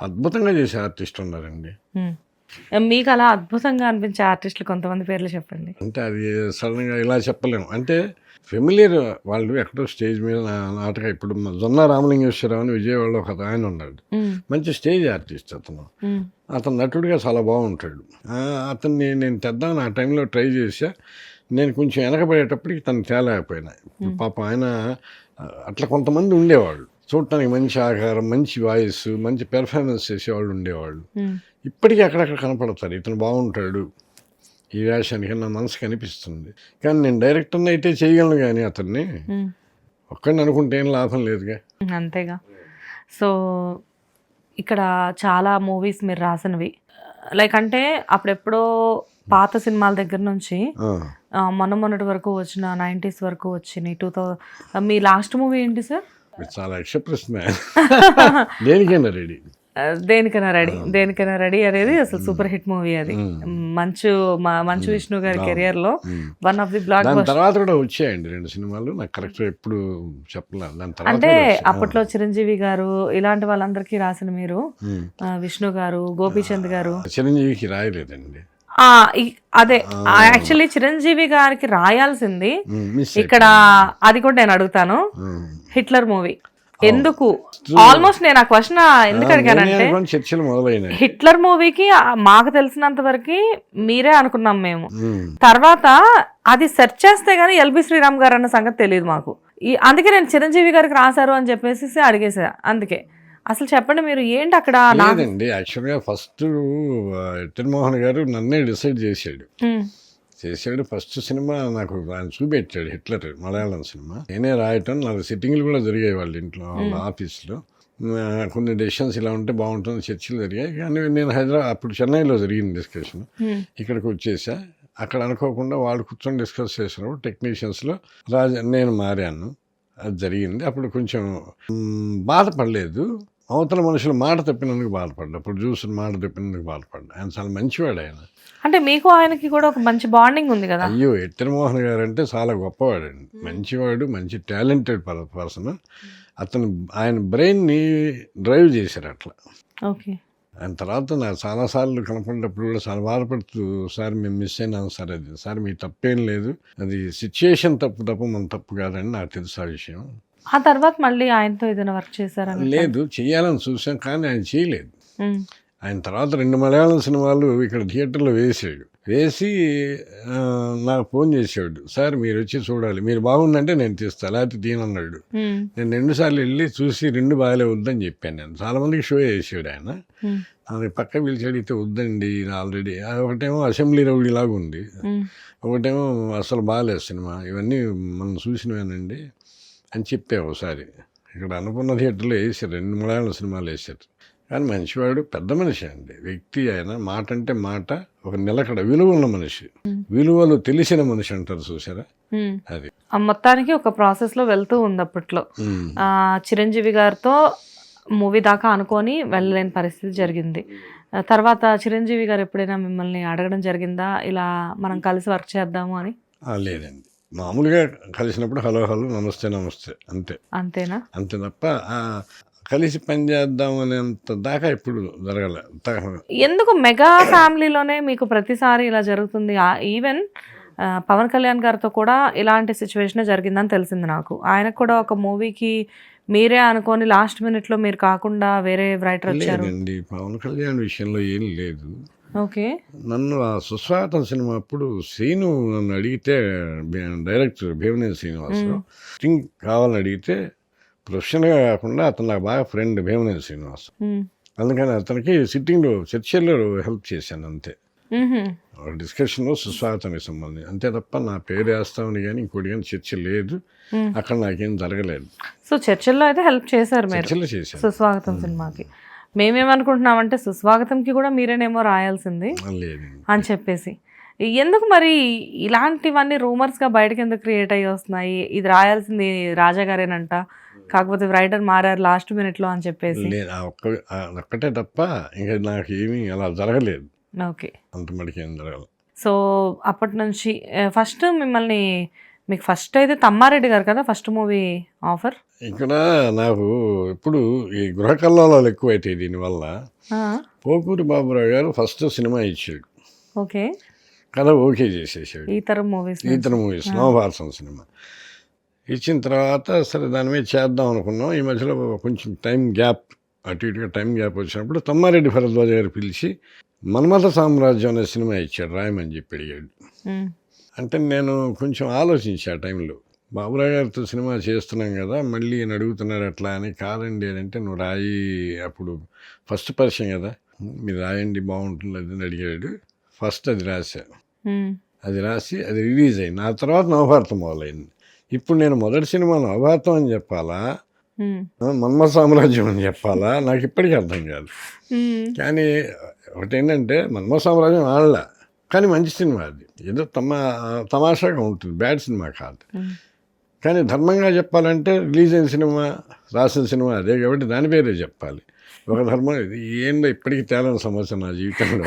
అద్భుతంగా చేసే ఆర్టిస్ట్ ఉన్నారండి. మీకు అలా అద్భుతంగా అనిపించే ఆర్టిస్టులు కొంతమంది పేర్లు చెప్పండి. అంటే అది సడన్గా ఇలా చెప్పలేము. అంటే ఫెమిలియర్ వాళ్ళు ఎక్కడో స్టేజ్ మీద నాటకం. ఇప్పుడు జొన్న రామలింగేశ్వరరావు అని విజయవాడలో ఒక ఆయన ఉన్నాడు, మంచి స్టేజ్ ఆర్టిస్ట్. అతను నటుడిగా చాలా బాగుంటాడు. అతన్ని నేను తెద్దామని ఆ టైంలో ట్రై చేశా. నేను కొంచెం వెనకబడేటప్పటికి తను తేలేకపోయినా. పాపం ఆయన అట్లా కొంతమంది ఉండేవాళ్ళు, చూడటానికి మంచి ఆకారం, మంచి వాయిస్, మంచి పెర్ఫార్మెన్స్ చేసేవాళ్ళు ఉండేవాళ్ళు. ఇప్పటికీ అక్కడక్కడ కనపడతారు, ఇతను బాగుంటాడు ఈ వేషానికి నా మనసుకు అనిపిస్తుంది. కానీ నేను డైరెక్టర్ని అయితే చేయగలను, కానీ అతన్ని ఒక్కడిని అనుకుంటే ఏం లాభం లేదుగా. అంతేగా. సో ఇక్కడ చాలా మూవీస్ మీరు రాసినవి, లైక్ అంటే అప్పుడెప్పుడో పాత సినిమాల దగ్గర నుంచి మొన్నటి వరకు వచ్చిన 90s వరకు వచ్చినాయి. 2000 మీ లాస్ట్ మూవీ ఏంటి సార్? చాలా యక్ష ప్రశ్న. దేనికైనా రెడీ. దేనికైనా రెడీ అనేది అసలు సూపర్ హిట్ మూవీ. అది మంచు విష్ణు గారి కెరియర్ లో one of the block buster. తర్వాత కూడా వచ్చాయండి 2 సినిమాలు, నాకు కరెక్ట్ ఎప్పుడు చెప్పలేదు. అంటే అప్పట్లో చిరంజీవి గారు ఇలాంటి వాళ్ళందరికీ రాసిన మీరు, విష్ణు గారు, గోపీచంద్ గారు. చిరంజీవికి రాయలేదండి. అదే యాక్చువల్లీ చిరంజీవి గారికి రాయాల్సింది ఇక్కడ. అది కూడా నేను అడుగుతాను, హిట్లర్ మూవీ ఎందుకు? ఆల్మోస్ట్ నేను ఆ క్వశ్చన్ ఎందుకు అడిగానంటే, హిట్లర్ మూవీకి మాకు తెలిసినంత వరకు మీరే అనుకున్నాం మేము. తర్వాత అది సెర్చ్ చేస్తే గానీ ఎల్బి శ్రీరామ్ గారు అన్న సంగతి తెలియదు మాకు. అందుకే నేను చిరంజీవి గారికి రాశారు అని చెప్పేసి అడిగేసా. అందుకే అసలు చెప్పండి మీరు ఏంటి అక్కడ? లేదండి, యాక్చువల్గా ఫస్ట్ జగన్మోహన్ గారు నన్నే డిసైడ్ చేశాడు. ఫస్ట్ సినిమా నాకు ఆయన చూపెట్టాడు, హిట్లర్ మలయాళం సినిమా. నేనే రాయటం, నాకు సిట్టింగ్లు కూడా జరిగాయి వాళ్ళ ఇంట్లో, వాళ్ళ ఆఫీస్లో. కొన్ని డెసిషన్స్ ఇలా ఉంటే బాగుంటుంది చర్చలు జరిగాయి. కానీ నేను అప్పుడు చెన్నైలో జరిగింది డిస్కషన్. ఇక్కడికి వచ్చేసా. అక్కడ అనుకోకుండా వాళ్ళు కూర్చొని డిస్కస్ చేసినప్పుడు టెక్నీషియన్స్లో నేను మారాను. అది జరిగింది. అప్పుడు కొంచెం బాధపడలేదు, అవతల మనుషులు మాట తప్పినందుకు బాధపడ్డా, ప్రొడ్యూసర్ మాట తప్పినందుకు బాధపడ్డా. ఆయన చాలా మంచివాడు. ఆయన అంటే మీకు ఆయనకి కూడా ఒక మంచి బాండింగ్ ఉంది కదా? అయ్యో, జగన్మోహన్ గారు అంటే చాలా గొప్పవాడండి, మంచివాడు, మంచి టాలెంటెడ్ పర్సన్. అతను ఆయన బ్రెయిన్ని డ్రైవ్ చేశారు అట్లా. ఓకే. ఆయన తర్వాత నాకు చాలాసార్లు కనపడినప్పుడు కూడా చాలా బాధపడుతూ, సార్ మేము మిస్ అయినాం సార్, అది సార్ మీ తప్పేం లేదు, అది సిచ్యుయేషన్ తప్ప మన తప్పు కాదని నాకు తెలుసు ఆ విషయం. ఆ తర్వాత మళ్ళీ ఆయనతో ఏదైనా వర్క్ చేశారా? లేదు, చెయ్యాలని చూసాం కానీ ఆయన చేయలేదు. ఆయన తర్వాత 2 మలయాళం సినిమాలు ఇక్కడ థియేటర్లో వేసి నాకు ఫోన్ చేసాడు, సార్ మీరు వచ్చి చూడాలి, మీరు బాగుందంటే నేను తీస్తాను, లేకపోతే తీనన్నాడు. నేను 2 సార్లు వెళ్ళి చూసి 2 బాగాలే వద్దని చెప్పాను. నేను చాలా మందికి షో చేసాడు ఆయన. అది పక్క పిలిచి అడిగితే వద్దండి ఆల్రెడీ, ఒకటేమో అసెంబ్లీ రౌడీ లాగా ఉంది, ఒకటేమో అసలు బాగాలేదు సినిమా, ఇవన్నీ మనం చూసినవేనండి అని చెప్పా. ఒకసారి ఇక్కడ అనుకున్న థియేటర్లో వేసారు, 2 మలయాళం సినిమాలు వేసారు. కానీ మంచివాడు, పెద్ద మనిషి అండి, వ్యక్తి. ఆయన మాట అంటే మాట, ఒక నిలకడ, విలువ ఉన్న మనిషి, విలువలు తెలిసిన మనిషి అంటారు చూసారా, అది. మొత్తానికి ఒక ప్రాసెస్ లో వెళ్తూ ఉంది అప్పట్లో. చిరంజీవి గారితో మూవీ దాకా అనుకొని వెళ్ళలేని పరిస్థితి జరిగింది. తర్వాత చిరంజీవి గారు ఎప్పుడైనా మిమ్మల్ని అడగడం జరిగిందా, ఇలా మనం కలిసి వర్క్ చేద్దాము అని? లేదండి, మామూలుగా కలిసినప్పుడు హలో హలో నమస్తే అంతేనా? అంతే తప్ప కలిసి పనిచేద్దాం అనేంత దాకా ఇప్పుడు జరగలే. ఎందుకు మెగా ఫ్యామిలీలోనే మీకు ప్రతిసారి ఇలా జరుగుతుంది? ఈవెన్ పవన్ కళ్యాణ్ గారితో కూడా ఇలాంటి సిచ్యువేషన్ జరిగిందని తెలిసింది నాకు. ఆయనకు కూడా ఒక మూవీకి మీరే అనుకోని లాస్ట్ మినిట్లో మీరు కాకుండా వేరే రైటర్ వచ్చారు. లేదండి, పవన్ కళ్యాణ్ విషయంలో ఏం లేదు. ఓకే. నన్ను ఆ సుస్వాగతం సినిమా అప్పుడు శ్రీను నన్ను అడిగితే, డైరెక్టర్ భీమనేని శ్రీనివాసరావు థింక్ కావాలని అడిగితే, ప్రొఫెషనల్గా కాకుండా అతను నాకు బాగా ఫ్రెండ్ భీమనేని శ్రీనివాస్. అందుకని అతనికి సిట్టింగ్లో చర్చల్లో హెల్ప్ చేశాను అంతే. డిస్కషన్లో సుస్వాగతానికి సంబంధించి అంతే తప్ప నా పేరు వేస్తామని కానీ ఇంకోటి కానీ చర్చ లేదు. అక్కడ నాకేం జరగలేదు. సో చర్చల్లో అయితే హెల్ప్ చేశారు మీరు చర్చలు చేశాను. సుస్వాగతం సినిమాకి. మేమేమనుకుంటున్నామంటే సుస్వాగతంకి కూడా మీరేనేమో రాయాల్సింది లేదు అని చెప్పేసి. ఎందుకు మరి ఇలాంటివన్నీ రూమర్స్గా బయటకు ఎందుకు క్రియేట్ అయ్యి వస్తున్నాయి? ఇది రాయాల్సింది రాజా గారేనంట, కాకపోతే రైటర్ మారారు లాస్ట్ మినిట్లో అని చెప్పేసి. లేదు, ఒక్కటే తప్ప ఇంకా నాకు ఏమీ అలా జరగలేదు. ఓకే. అంత మటుకు ఏం జరగలేదు. సో అప్పటి నుంచి ఫస్ట్ మిమ్మల్ని, మీకు ఫస్ట్ అయితే తమ్మారెడ్డి గారు కదా ఫస్ట్ మూవీ ఆఫర్. ఇక్కడ నాకు ఇప్పుడు ఈ గృహ కల్లోలాలు ఎక్కువైతాయి దీనివల్ల. పోకూరి బాబురావు గారు ఫస్ట్ సినిమా ఇచ్చాడు. ఓకే. కథ ఓకే చేసేసాడు. ఈ తరం మూవీస్ నవభారతం సినిమా ఇచ్చిన తర్వాత సరే దాని మీద చేద్దాం అనుకున్నాం. ఈ మధ్యలో కొంచెం టైం గ్యాప్, అటు ఇటుగా టైం గ్యాప్ వచ్చినప్పుడు తమ్మారెడ్డి భరద్వాజ్ గారు పిలిచి మన్మథ సామ్రాజ్యం అనే సినిమా ఇచ్చాడు, రాయమని చెప్పి అడిగాడు. అంటే నేను కొంచెం ఆలోచించా ఆ టైంలో, బాబురావు గారితో సినిమా చేస్తున్నాం కదా, మళ్ళీ ఈయన అడుగుతున్నారు ఎట్లా అని. కాదండి అంటే, నువ్వు రాయి, అప్పుడు ఫస్ట్ పరిచయం కదా, మీరు రాయండి బాగుంటుంది అది అని అడిగాడు. ఫస్ట్ అది రాశా. అది రాసి అది రిలీజ్ అయింది. ఆ తర్వాత నవభారతం మొదలైంది. ఇప్పుడు నేను మొదటి సినిమా నవభారతం అని చెప్పాలా, మన్మథ సామ్రాజ్యం అని చెప్పాలా, నాకు ఇప్పటికీ అర్థం కాదు. కానీ ఒకటేంటంటే మన్మథ సామ్రాజ్యం ఆడలా, కానీ మంచి సినిమా అది. ఏదో తమాషాగా ఉంటుంది, బ్యాడ్ సినిమా కాదు. కానీ ధర్మంగా చెప్పాలంటే రిలీజ్ అయిన సినిమా, రాసిన సినిమా అదే కాబట్టి దాని పేరే చెప్పాలి. ఒక ధర్మం ఇది ఏంటో ఇప్పటికీ తేలని సమస్య నా జీవితంలో.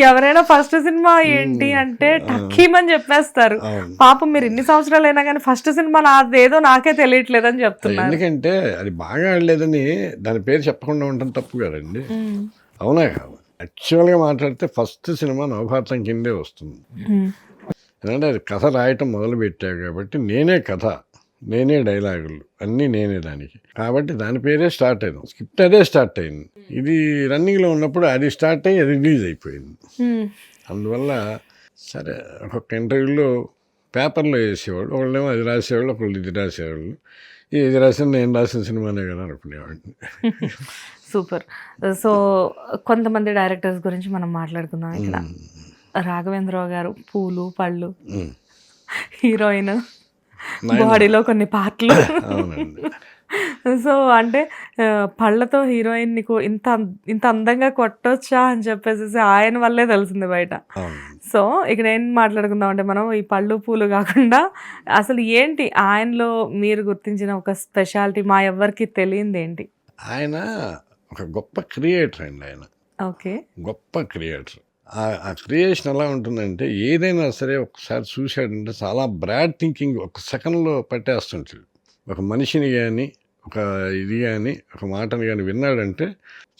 ఎవరైనా ఫస్ట్ సినిమా ఏంటి అంటే టక్కీమని చెప్పేస్తారు. పాపం మీరు ఇన్ని సంవత్సరాలు అయినా కానీ ఫస్ట్ సినిమా నాదేదో నాకే తెలియట్లేదని చెప్తున్నారు. ఎందుకంటే అది బాగా ఆడలేదని దాని పేరు చెప్పకుండా ఉండటం తప్పు కదండి. అవునా కాదు? యాక్చువల్గా మాట్లాడితే ఫస్ట్ సినిమా నవభారతం కిందే వస్తుంది. ఎందుకంటే అది కథ రాయటం మొదలుపెట్టావు కాబట్టి నేనే కథ, నేనే డైలాగులు అన్నీ నేనే దానికి, కాబట్టి దాని పేరే స్టార్ట్ అయింది. స్క్రిప్ట్ అదే స్టార్ట్ అయింది. ఇది రన్నింగ్లో ఉన్నప్పుడు అది స్టార్ట్ అయ్యి అది రిలీజ్ అయిపోయింది. అందువల్ల సరే ఒక్కొక్క ఇంటర్వ్యూలో పేపర్లో వేసేవాళ్ళు, ఒకళ్ళేమో అది రాసేవాళ్ళు, ఒకళ్ళు ఇది రాసేవాళ్ళు. ఇది రాసిన నేను రాసిన సినిమానే కదా అనుకునేవాడిని. సూపర్. సో కొంతమంది డైరెక్టర్స్ గురించి మనం మాట్లాడుకుందాం ఇక్కడ. రాఘవేంద్రరావు గారు పూలు పళ్ళు, హీరోయిన్ బాడీలో కొన్ని పార్ట్లు. సో అంటే పళ్ళతో హీరోయిన్ నీకు ఇంత ఇంత అందంగా కొట్టొచ్చా అని చెప్పేసి ఆయన వల్లే తెలిసింది బయట. సో ఇక్కడ ఏం మాట్లాడుకుందాం అంటే మనం ఈ పళ్ళు పూలు కాకుండా అసలు ఏంటి ఆయనలో మీరు గుర్తించిన ఒక స్పెషాలిటీ, మా ఎవ్వరికి తెలియంది ఏంటి? ఆయన ఒక గొప్ప క్రియేటర్ అండి. ఆయన ఓకే, గొప్ప క్రియేటర్. ఆ క్రియేషన్ ఎలా ఉంటుందంటే ఏదైనా సరే ఒకసారి చూశాడంటే చాలా బ్రాడ్ థింకింగ్ ఒక సెకండ్లో పట్టేస్తుంటాడు. ఒక మనిషిని కానీ ఒక ఇది కానీ ఒక మాటని కానీ విన్నాడంటే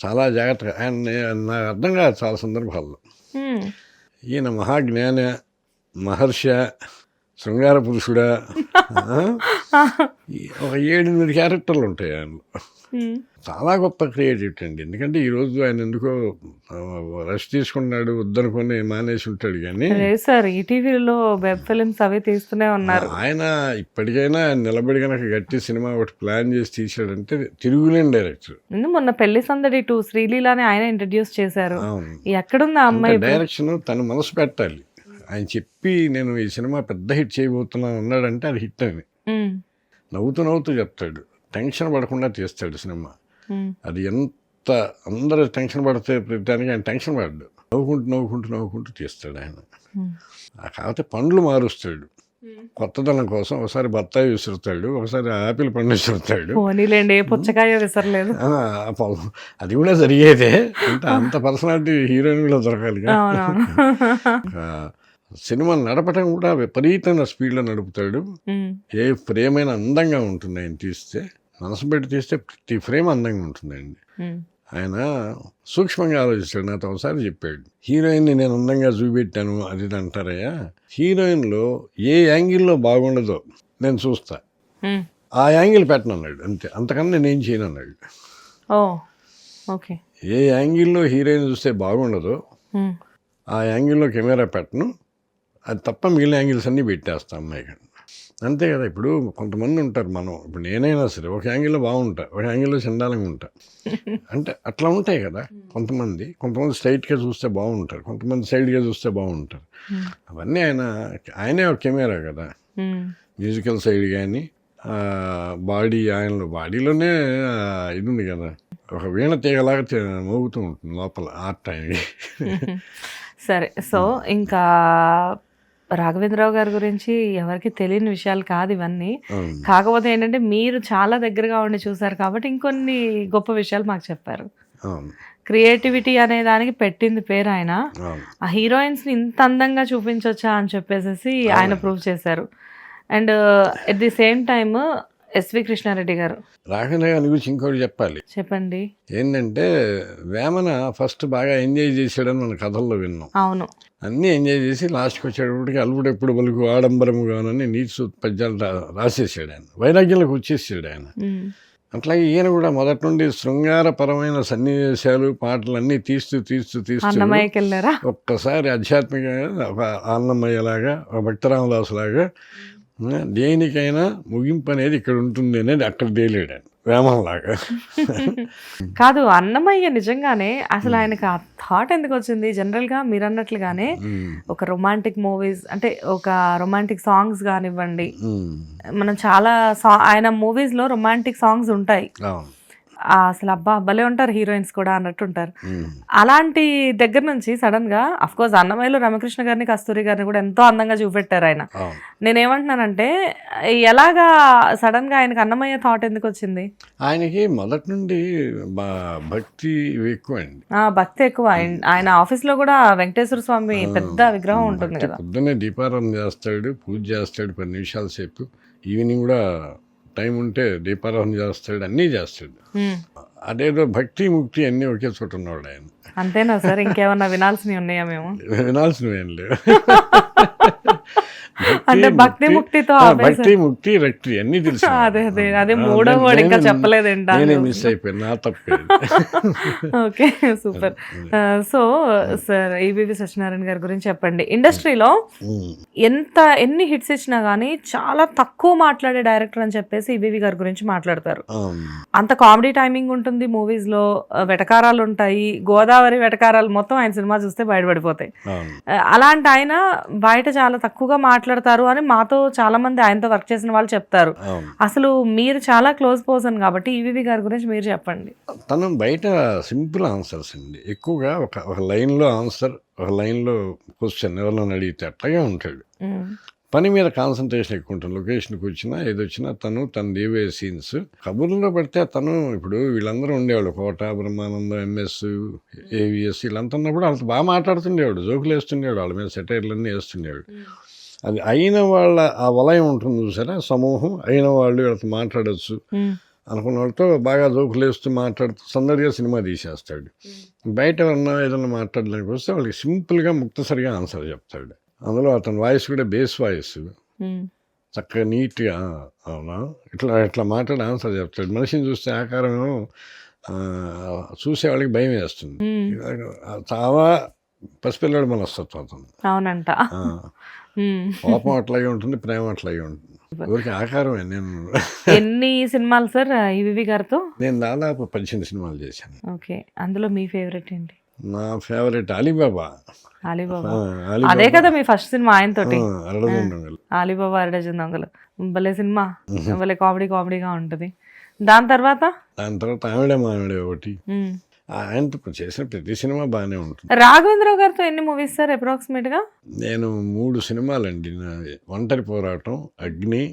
చాలా జాగ్రత్తగా. ఆయన నాకు అర్థం కాదు చాలా సందర్భాల్లో. ఈయన మహాజ్ఞాన, మహర్ష, శృంగార పురుషుడా, ఒక 7-8 క్యారెక్టర్లు ఉంటాయి ఆయనలో. చాలా గొప్ప క్రియేటివిటీ అండి. ఎందుకంటే ఈరోజు ఆయన ఎందుకో రెస్ట్ తీసుకున్నాడు, వద్దనుకొని మానేసి ఉంటాడు. కానీ సార్ ఈటీవీలో వెబ్ ఫిల్మ్స్ అవి తీస్తూనే ఉన్నారు. ఆయన ఇప్పటికైనా నిలబడి కనుక గట్టి సినిమా ఒకటి ప్లాన్ చేసి తీసాడంటే తిరుగులేని డైరెక్టర్. మొన్న పెళ్లి సందడి 2 శ్రీలీలాని ఆయన ఇంట్రడ్యూస్ చేశారు. ఎక్కడుంది ఆ అమ్మాయి? డైరెక్షన్ తను మనసు పెట్టాలి. ఆయన చెప్పి నేను ఈ సినిమా పెద్ద హిట్ చేయబోతున్నాను అన్నాడంటే అది హిట్ అని నవ్వుతూ నవ్వుతూ చెప్తాడు. టెన్షన్ పడకుండా తీస్తాడు సినిమా. అది ఎంత అందరూ టెన్షన్ పడితే ప్రతిదానికి ఆయన టెన్షన్ పడ్డాడు. నవ్వుకుంటూ తీస్తాడు ఆయన. కాకపోతే పండ్లు మారుస్తాడు కొత్తదనం కోసం. ఒకసారి బత్తాయి విసురుతాడు, ఒకసారి ఆపిల్ పండు విసురుతాడు. పుచ్చకాయ విసరలేదు. అది కూడా జరిగేదే. అంటే అంత పర్సనాలిటీ హీరోయిన్ కూడా దొరకాలి. సినిమా నడపటం కూడా విపరీతమైన స్పీడ్లో నడుపుతాడు. ఏ ఫ్రేమ్ అయినా అందంగా ఉంటుంది. ఆయన తీస్తే మనసు పెట్టి తీస్తే ప్రతి ఫ్రేమ్ అందంగా ఉంటుందండి. ఆయన సూక్ష్మంగా ఆలోచిస్తాడు. నాతో ఒకసారి చెప్పాడు, హీరోయిన్ని నేను అందంగా చూపెట్టాను అది ఇది అంటారయ్యా, హీరోయిన్లో ఏ యాంగిల్లో బాగుండదో నేను చూస్తా, ఆ యాంగిల్ పెట్టను అన్నాడు. అంతే, అంతకన్నా నేనేం చేయను అన్నాడు. ఓ ఓకే. ఏ యాంగిల్లో హీరోయిన్ చూస్తే బాగుండదో ఆ యాంగిల్లో కెమెరా పెట్టను, అది తప్ప మిగిలిన యాంగిల్స్ అన్నీ పెట్టేస్తా అమ్మాయికి. అంతే కదా. ఇప్పుడు కొంతమంది ఉంటారు, మనం ఇప్పుడు నేనైనా సరే ఒక యాంగిల్లో బాగుంటా, ఒక యాంగిల్లో చండాలంగా ఉంటా, అంటే అట్లా ఉంటాయి కదా. కొంతమంది స్ట్రైట్గా చూస్తే బాగుంటారు, కొంతమంది సైడ్గా చూస్తే బాగుంటారు. అవన్నీ ఆయనే ఒక కెమెరా కదా. మ్యూజికల్ సైడ్ కానీ బాడీలోనే ఇది ఉంది కదా, ఒక వీణ తీగలాగా మోగుతూ ఉంటుంది లోపల ఆర్ట్ ఆయనకి. సరే, సో ఇంకా రాఘవేంద్రరావు గారి గురించి ఎవరికి తెలియని విషయాలు కాదు ఇవన్నీ. కాకపోతే ఏంటంటే మీరు చాలా దగ్గరగా ఉండి చూసారు కాబట్టి ఇంకొన్ని గొప్ప విషయాలు మాకు చెప్పారు. క్రియేటివిటీ అనే దానికి పెట్టింది పేరు ఆయన. ఆ హీరోయిన్స్ ని ఇంత అందంగా చూపించొచ్చా అని చెప్పేసి ఆయన ప్రూవ్ చేశారు. And at the same time S V Krishna Reddy గారు. రాఘవేంద్ర గారి గురించి ఇంకోటి చెప్పాలి. చెప్పండి. ఏంటంటే వేమన ఫస్ట్ బాగా ఎంజాయ్ చేసాడని మన కథల్లో విన్నాం. అవును, అన్నీ ఎంజాయ్ చేసి లాస్ట్కి వచ్చేటప్పటికి అల్లుడు ఎప్పుడు పలుకు ఆడంబరముగానని నీతి పద్యాలు రాసేసాడు ఆయన, వైరాగ్యంలోకి వచ్చేసాడు ఆయన. అట్లాగే ఈయన కూడా మొదటి నుండి శృంగారపరమైన సన్నివేశాలు పాటలు అన్నీ తీస్తూ ఒక్కసారి ఆధ్యాత్మికంగా ఒక అన్నమయ్యలాగా, ఒక భక్తరామదాసు లాగా దేనికైనా ముగింపు అనేది ఇక్కడ ఉంటుంది అనేది అక్కడ తేలేడు వేమనలాగా. కాదు, అన్నమయ్య నిజంగానే అసలు ఆయనకు ఆ థాట్ ఎందుకు వచ్చింది? జనరల్గా మీరు అన్నట్లుగానే ఒక రొమాంటిక్ మూవీస్ అంటే ఒక రొమాంటిక్ సాంగ్స్ కానివ్వండి, మనం చాలా ఆయన మూవీస్లో రొమాంటిక్ సాంగ్స్ ఉంటాయి. అసలు అబ్బా భలే ఉంటారు హీరోయిన్స్ కూడా అన్నట్టు ఉంటారు. అలాంటి దగ్గర నుంచి సడన్ గా అఫ్ కోర్స్ అన్నమయ్యలో రమకృష్ణ గారిని, కస్తూరి గారిని కూడా ఎంతో అందంగా చూపెట్టారు ఆయన. నేనేమంటున్నానంటే ఎలాగా సడన్ గా ఆయనకి అన్నమయ్య థాట్ ఎందుకు వచ్చింది? ఆయనకి మొదటి నుండి భక్తి ఎక్కువ అండి. భక్తి ఎక్కువ. ఆయన ఆఫీస్ లో కూడా వెంకటేశ్వర స్వామి పెద్ద విగ్రహం ఉంటుంది కదా. పొద్దున్నే దీపారాధన చేస్తాడు, పూజ చేస్తాడు 10 నిమిషాల సేపు. ఈవినింగ్ కూడా టైం ఉంటే దీపారాధన చేస్తాడు, అన్నీ చేస్తాడు. అదేదో భక్తి ముక్తి అన్నీ ఒకే చోట ఉన్నాడు ఆయన. అంతేనా సార్? ఇంకేమన్నా వినాల్సినవి ఉన్నాయా? మేము వినాల్సినవి ఏం లేవు. అంటే భక్తి ముక్తితో భక్తి ముక్తి రక్తి అన్ని తెలుసు. అదే మూడో వర్డ్ ఇంకా చెప్పలేదండి, నేనే మిస్ అయిపోయాను, నా తప్పే. Okay, super. So sir EVV Satyanarayana గారి గురించి చెప్పండి. ఇండస్ట్రీలో ఎన్ని హిట్స్ ఇచ్చినా గానీ చాలా తక్కువ మాట్లాడే డైరెక్టర్ అని చెప్పేసి ఈవీవి గారి గురించి మాట్లాడతారు. అంత కామెడీ టైమింగ్ ఉంటుంది మూవీస్ లో, వెటకారాలు ఉంటాయి, గోదావరి వెటకారాలు మొత్తం ఆయన సినిమా చూస్తే బయటపడిపోతాయి. అలాంటి ఆయన బయట చాలా తక్కువగా మాట్లాడతారు అని మాతో చాలా మంది ఆయనతో వర్క్ చేసిన వాళ్ళు చెప్తారు. అసలు మీరు చాలా క్లోజ్ పర్సన్ కాబట్టి ఈవీవి గారి గురించి మీరు చెప్పండి. తను బయట సింపుల్ ఆన్సర్స్ అండి, ఎక్కువగా ఒక లైన్లో ఆన్సర్, ఒక లైన్లో క్వశ్చన్ ఎవరైనా అడిగితే అట్లాగే ఉంటాడు. పని మీద కాన్సన్ట్రేషన్ ఎక్కువ ఉంటుంది. లొకేషన్కి వచ్చినా ఏదొచ్చినా తను దేవే సీన్స్ కబుర్లో పడితే తను ఇప్పుడు వీళ్ళందరూ ఉండేవాళ్ళు, కోట, బ్రహ్మానందం, ఎంఎస్, ఏవిఎస్ వీళ్ళంతా ఉన్నప్పుడు వాళ్ళతో బాగా మాట్లాడుతుండేవాడు, జోకులు వేస్తుండేవాడు, వాళ్ళ మీద సెటైర్లన్నీ వేస్తుండేవాడు. అది అయిన వాళ్ళ ఆ వలయం ఉంటుంది చూసారా, సమూహం అయిన వాళ్ళు వీళ్ళతో మాట్లాడచ్చు అనుకున్న వాళ్ళతో బాగా జోకులు వేస్తూ మాట్లాడుతూ సందడిగా సినిమా తీసేస్తాడు. బయట ఎవరన్నా ఏదన్నా మాట్లాడడానికి వస్తే వాళ్ళకి సింపుల్గా ముక్తసరిగా ఆన్సర్ చెప్తాడు. అందులో అతని వాయిస్ కూడా బేస్ వాయిస్ చక్కగా నీట్గా అవునా ఇట్లా మాట్లాడి ఆన్సర్ చెప్తాడు. మనిషిని చూస్తే ఆకారం ఏమో చూసేవాళ్ళకి భయం వేస్తుంది. చాలా పసిపిల్లడు మనస్తత్వం అతను. అవునంట. కోపం అట్లాగే ఉంటుంది, ప్రేమ అట్లాగే ఉంటుంది. ఊరికి ఆకారమే. నేను ఎన్ని సినిమాలు సార్ ఈవీవి గారితో? నేను దాదాపు 18 సినిమాలు చేశాను. ఓకే, అందులో మీ ఫేవరెట్ ఏంటి? నా ఫేవరెట్ అలీబాబా. అదే కదా మీ ఫస్ట్ సినిమా ఆయనతోటి, అలీబాబా అరడజన్ దొంగలు. భలే సినిమా, భలే కామెడీగా ఉంటుంది. దాని తర్వాత ఆవిడే ఒకటి. ఆయనతో చేసిన ప్రతి సినిమా బాగానే ఉంటుంది. రాఘవేంద్రరావు గారితో ఎన్ని మూవీస్ సార్ అప్రాక్సిమేట్ గా? నేను 3 సినిమాలండి. ఒంటరి పోరాటం, అగ్ని,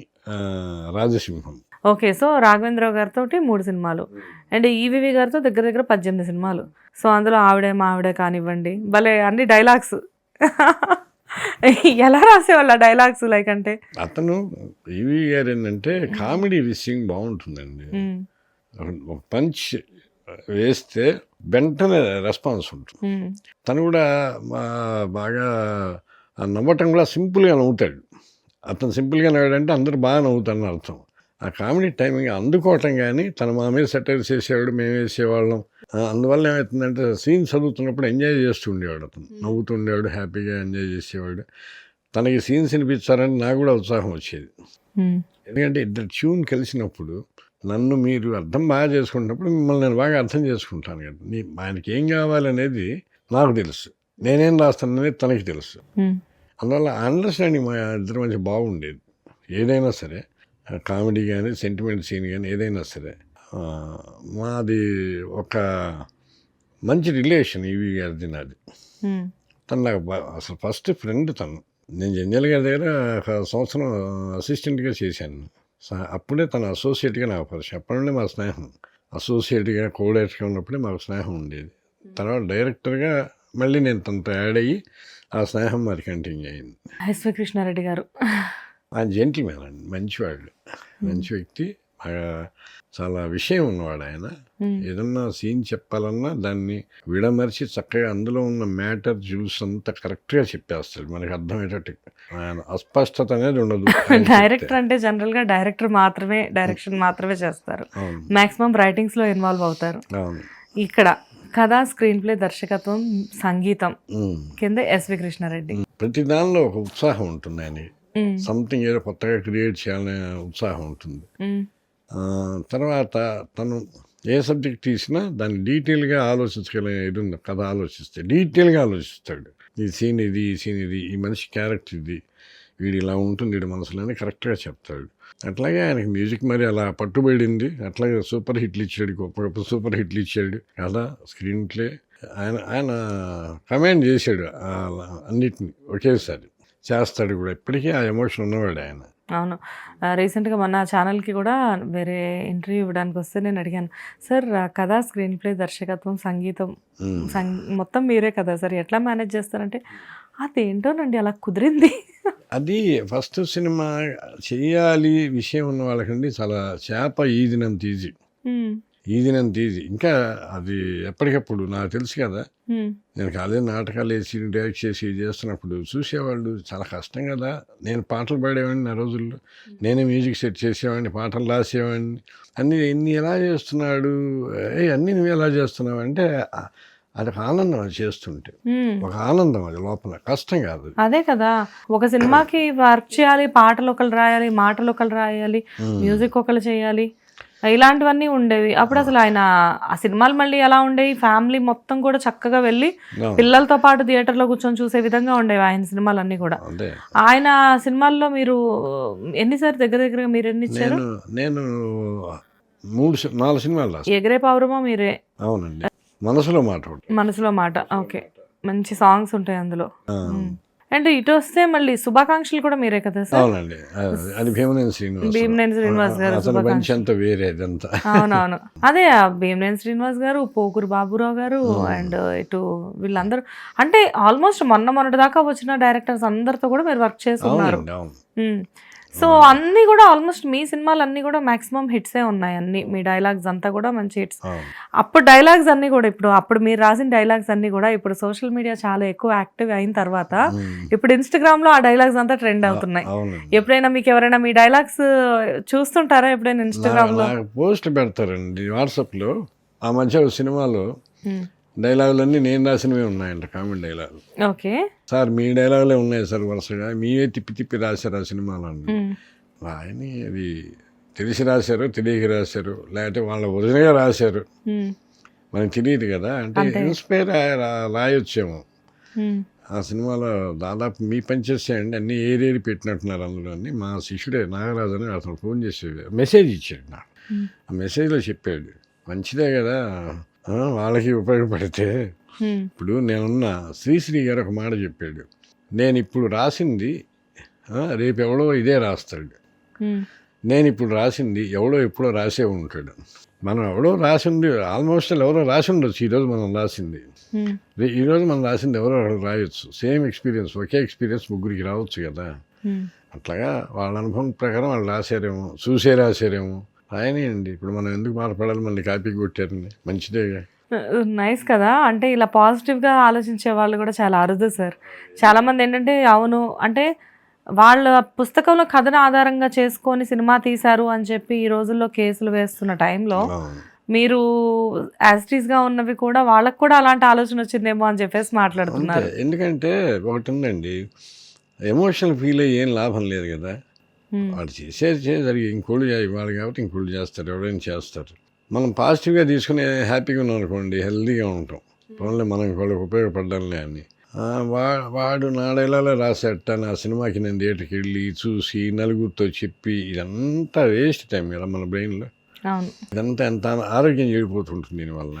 రాజసింహం. ఓకే, సో రాఘవేంద్రరావు గారితో 3 సినిమాలు అండ్ ఈవీవి గారితో దగ్గర 18 సినిమాలు. సో అందులో ఆవిడే కానివ్వండి, భలే అన్ని డైలాగ్స్. ఎలా రాసేవాళ్ళ డైలాగ్స్? లైక్ అంటే అతను ఈవీ గారు ఏంటంటే కామెడీ విషయం బాగుంటుందండి. ఒక పంచ్ వేస్తే వెంటనే రెస్పాన్స్ ఉంటుంది. తను కూడా బాగా నవ్వటం కూడా సింపుల్గా నవ్వుతాడు. అతను సింపుల్గా నవ్వాడంటే అందరూ బాగా నవ్వుతారని అర్థం. ఆ కామెడీ టైమింగ్ అందుకోవటం కానీ తను మా మీద సెటైర్ చేసేవాడు, మేము వేసేవాళ్ళం. అందువల్ల ఏమవుతుందంటే సీన్ చదువుతున్నప్పుడు ఎంజాయ్ చేస్తూ ఉండేవాడు, అతను నవ్వుతూ ఉండేవాడు, హ్యాపీగా ఎంజాయ్ చేసేవాడు. తనకి సీన్స్ వినిపించాలని నాకు కూడా ఉత్సాహం వచ్చేది. ఎందుకంటే ఇద్దరు ట్యూన్ కలిసినప్పుడు నన్ను మీరు అర్థం బాగా చేసుకుంటున్నప్పుడు మిమ్మల్ని నేను బాగా అర్థం చేసుకుంటాను కదా. ఆయనకి ఏం కావాలనేది నాకు తెలుసు, నేనేం రాస్తాననేది తనకి తెలుసు. అందువల్ల అండర్స్టాండింగ్ మా ఇద్దరి మధ్య బాగుండేది. ఏదైనా సరే కామెడీ కానీ సెంటిమెంట్ సీన్ కానీ ఏదైనా సరే మాది ఒక మంచి రిలేషన్. ఈవి గారిది నాది. తను నాకు అసలు ఫస్ట్ ఫ్రెండ్ తను. నేను జంజల్ గారి దగ్గర ఒక సంవత్సరం అసిస్టెంట్గా చేశాను. అప్పుడే తన అసోసియేట్గా నాకు పరిచయం. అప్పటి నుండి మా స్నేహం అసోసియేట్గా కోడైరెక్టర్గా ఉన్నప్పుడే మాకు స్నేహం ఉండేది. తర్వాత డైరెక్టర్గా మళ్ళీ నేను తనతో యాడ్ అయ్యి ఆ స్నేహం మరి కంటిన్యూ అయింది. ఎస్వి కృష్ణారెడ్డి గారు ఆయన జెంటిల్మెన్ అండి, మంచివాళ్ళు, మంచి వ్యక్తి, చాలా విషయం ఉన్నవాడు ఆయన. ఏదన్నా సీన్ చెప్పాలన్నా దాన్ని విడమర్చి చక్కగా అందులో ఉన్న మ్యాటర్ జ్యూస్ అంతా కరెక్ట్గా చెప్పేస్తాడు, మనకి అర్థమయ్యేటట్టు. ఆయన అస్పష్టత అనేది ఉండదు. డైరెక్టర్ అంటే జనరల్గా డైరెక్టర్ మాత్రమే డైరెక్షన్ మాత్రమే చేస్తారు, మాక్సిమం రైటింగ్స్లో ఇన్వాల్వ్ అవుతారు. ఇక్కడ కథ, స్క్రీన్ ప్లే, దర్శకత్వం, సంగీతం కింద ఎస్వి కృష్ణారెడ్డి. ప్రతి దానిలో ఒక ఉత్సాహం ఉంటుంది ఆయనకి. సంథింగ్ ఏదో కొత్తగా క్రియేట్ చేయాలనే ఉత్సాహం ఉంటుంది. తర్వాత తను ఏ సబ్జెక్ట్ తీసినా దాన్ని డీటెయిల్గా ఆలోచించగలిగే ఇది ఉంది. కథ ఆలోచిస్తే డీటెయిల్గా ఆలోచిస్తాడు. ఈ సీన్ ఇది, ఈ సీన్ ఇది, ఈ మనిషి క్యారెక్టర్ ఇది, వీడు ఇలా ఉంటుంది వీడి మనసులోనే కరెక్ట్గా చెప్తాడు. అట్లాగే ఆయనకి మ్యూజిక్ మరి అలా పట్టుబడింది. అట్లాగే సూపర్ హిట్లు ఇచ్చాడు, గొప్ప గొప్ప సూపర్ హిట్లు ఇచ్చాడు. కథ, స్క్రీన్ ప్లే ఆయన కమాండ్ చేశాడు అన్నిటిని ఒకేసారి. చేస్తాడు కూడా, ఇప్పటికీ ఆ ఎమోషన్ ఉన్నవాడు ఆయన. అవును, రీసెంట్గా మన ఛానల్కి కూడా వేరే ఇంటర్వ్యూ ఇవ్వడానికి వస్తే నేను అడిగాను, సార్ కథ, స్క్రీన్ ప్లే, దర్శకత్వం, సంగీతం మొత్తం మీరే కదా సార్, ఎట్లా మేనేజ్ చేస్తారంటే అదేంటోనండి అలా కుదిరింది. అది ఫస్ట్ సినిమా చేయాలి విషయం ఉన్న వాళ్ళకండి చాలా చేప ఈదినంత ఈజీ. ఇంకా అది ఎప్పటికప్పుడు నాకు తెలుసు కదా. నేను కాలేజీ నాటకాలు వేసి డైరెక్ట్ చేసి చేస్తున్నప్పుడు చూసేవాళ్ళు చాలా కష్టం కదా. నేను పాటలు పాడేవాడిని నా రోజుల్లో, నేనే మ్యూజిక్ సెట్ చేసేవాడిని, పాటలు రాసేవాడిని. అన్నీ ఎలా చేస్తున్నాడు, అన్నీ నువ్వు ఎలా చేస్తున్నావు అంటే అది ఒక ఆనందం. అది చేస్తుంటే ఒక ఆనందం, అది లోపల కష్టం కాదు. అదే కదా, ఒక సినిమాకి వర్క్ చేయాలి, పాటలు ఒకరు రాయాలి, మాటలు ఒకరు రాయాలి, మ్యూజిక్ ఒకరు చేయాలి, ఇలాంటివన్నీ ఉండేవి. అప్పుడు అసలు ఆయన ఆ సినిమాలు మళ్ళీ ఎలా ఉండేవి, ఫ్యామిలీ మొత్తం కూడా చక్కగా వెళ్ళి పిల్లలతో పాటు థియేటర్లో కూర్చొని చూసే విధంగా ఉండేవి ఆయన సినిమాలన్నీ కూడా. ఆయన సినిమాల్లో మీరు ఎన్నిసార్లు దగ్గరగా మీరు ఎన్ని ఇచ్చారు? నేను 4 సినిమాలు. ఎగిరే పౌరమా మీరే? అవునండి. మనసులో మాట ఓకే, మంచి సాంగ్స్ ఉంటాయి అందులో. అండ్ ఇటు వస్తే మళ్ళీ శుభాకాంక్షలు కూడా మీరే కదా సార్? అవునండి, అది భీమనేని శ్రీనివాస్ గారు. అవునవును, అదే భీమనేని శ్రీనివాస్ గారు, పోకూరు బాబురావు గారు, అండ్ ఇటు వీళ్ళందరూ అంటే ఆల్మోస్ట్ మొన్నటి దాకా వచ్చిన డైరెక్టర్స్ అందరితో కూడా మీరు వర్క్ చేస్తున్నారు. సో అన్నీ కూడా ఆల్మోస్ట్ మీ సినిమాలు అన్నీ కూడా మాక్సిమం హిట్సే ఉన్నాయి. అన్ని మీ డైలాగ్స్ అంతా కూడా మంచి హిట్స్. అప్పుడు డైలాగ్స్ అన్నీ కూడా అప్పుడు మీరు రాసిన డైలాగ్స్ అన్నీ కూడా ఇప్పుడు సోషల్ మీడియా చాలా ఎక్కువ యాక్టివ్ అయిన తర్వాత ఇప్పుడు ఇన్స్టాగ్రామ్ లో ఆ డైలాగ్స్ అంతా ట్రెండ్ అవుతున్నాయి. ఎప్పుడైనా మీకు ఎవరైనా మీ డైలాగ్స్ చూస్తుంటారా ఎప్పుడైనా ఇన్స్టాగ్రామ్ లో? పోస్ట్ పెడతారండి వాట్సాప్ లో. ఆ మధ్య సినిమాలో డైలాగులన్నీ నేను రాసినవి ఉన్నాయంట, కామెంట్ డైలాగులు. ఓకే సార్ మీ డైలాగులే ఉన్నాయి సార్, వరుసగా మీవే తిప్పి రాశారు ఆ సినిమాలో. ఆయన అది తెలిసి రాశారు, తెలియక రాశారు, లేకపోతే వాళ్ళ ఒరిజినల్గా రాశారు, మనకు తెలియదు కదా. అంటే ఇన్స్పైర్ రాయొచ్చేమో. ఆ సినిమాలో దాదాపు మీ పనిచేసేయండి అన్ని ఏరియాలు పెట్టినట్టున్నారు అందులో. మా శిష్యుడే నాగరాజు అని అతను ఫోన్ చేసి మెసేజ్ ఇచ్చాడు నాకు. ఆ మెసేజ్లో చెప్పాడు, మంచిదే కదా వాళ్ళకి ఉపయోగపడితే. ఇప్పుడు నేనున్న శ్రీశ్రీ గారు ఒక మాట చెప్పాడు, నేను ఇప్పుడు రాసింది రేపు ఎవడో ఇదే రాస్తాడు, నేను ఇప్పుడు రాసింది ఎవడో ఎప్పుడో రాసే ఉంటాడు. మనం ఎవడో రాసింది ఆల్మోస్ట్ ఎవరో రాసి ఉండొచ్చు ఈరోజు మనం రాసింది, ఈరోజు మనం రాసింది ఎవరో రాయొచ్చు. సేమ్ ఎక్స్పీరియన్స్, ఒకే ఎక్స్పీరియన్స్ ముగ్గురికి రావచ్చు కదా. అట్లాగా వాళ్ళ అనుభవం ప్రకారం వాళ్ళు రాశారేమో, చూసే రాశారేమో, రాయనియండి. ఇప్పుడు మనం ఎందుకు బాధపడాలి, మళ్ళీ కాపీ కొట్టారని, మంచిదేగా. నైస్ కదా. అంటే ఇలా పాజిటివ్గా ఆలోచించే వాళ్ళు కూడా చాలా అరుదు సార్. చాలామంది ఏంటంటే అవును అంటే వాళ్ళ పుస్తకంలో కథను ఆధారంగా చేసుకొని సినిమా తీశారు అని చెప్పి ఈ రోజుల్లో కేసులు వేస్తున్న టైంలో మీరు యాజిటీస్గా ఉన్నవి కూడా వాళ్ళకు కూడా అలాంటి ఆలోచన వచ్చిందేమో అని చెప్పేసి మాట్లాడుతున్నారు. ఎందుకంటే ఒకటి ఉందండి, ఎమోషనల్ ఫీల్ అయ్యి ఏం లాభం లేదు కదా. వాడు చేసేది ఇంకోళ్ళు ఇవ్వాలి కాబట్టి ఇంకోళ్ళు చేస్తారు, ఎవరైనా చేస్తారు. మనం పాజిటివ్గా తీసుకుని హ్యాపీగా ఉన్నాం అనుకోండి, హెల్తీగా ఉంటాం. ఓన్లీ మనం వాళ్ళకి ఉపయోగపడాలి అని. వాడు నా డైలాలో రాసేట నా సినిమాకి నేను థియేటర్కి వెళ్ళి చూసి నలుగురితో చెప్పి ఇదంతా వేస్ట్ టైం కదా మన బ్రెయిన్లో. ఇదంతా ఎంత ఆరోగ్యం చెడిపోతుంటుంది దీనివల్ల.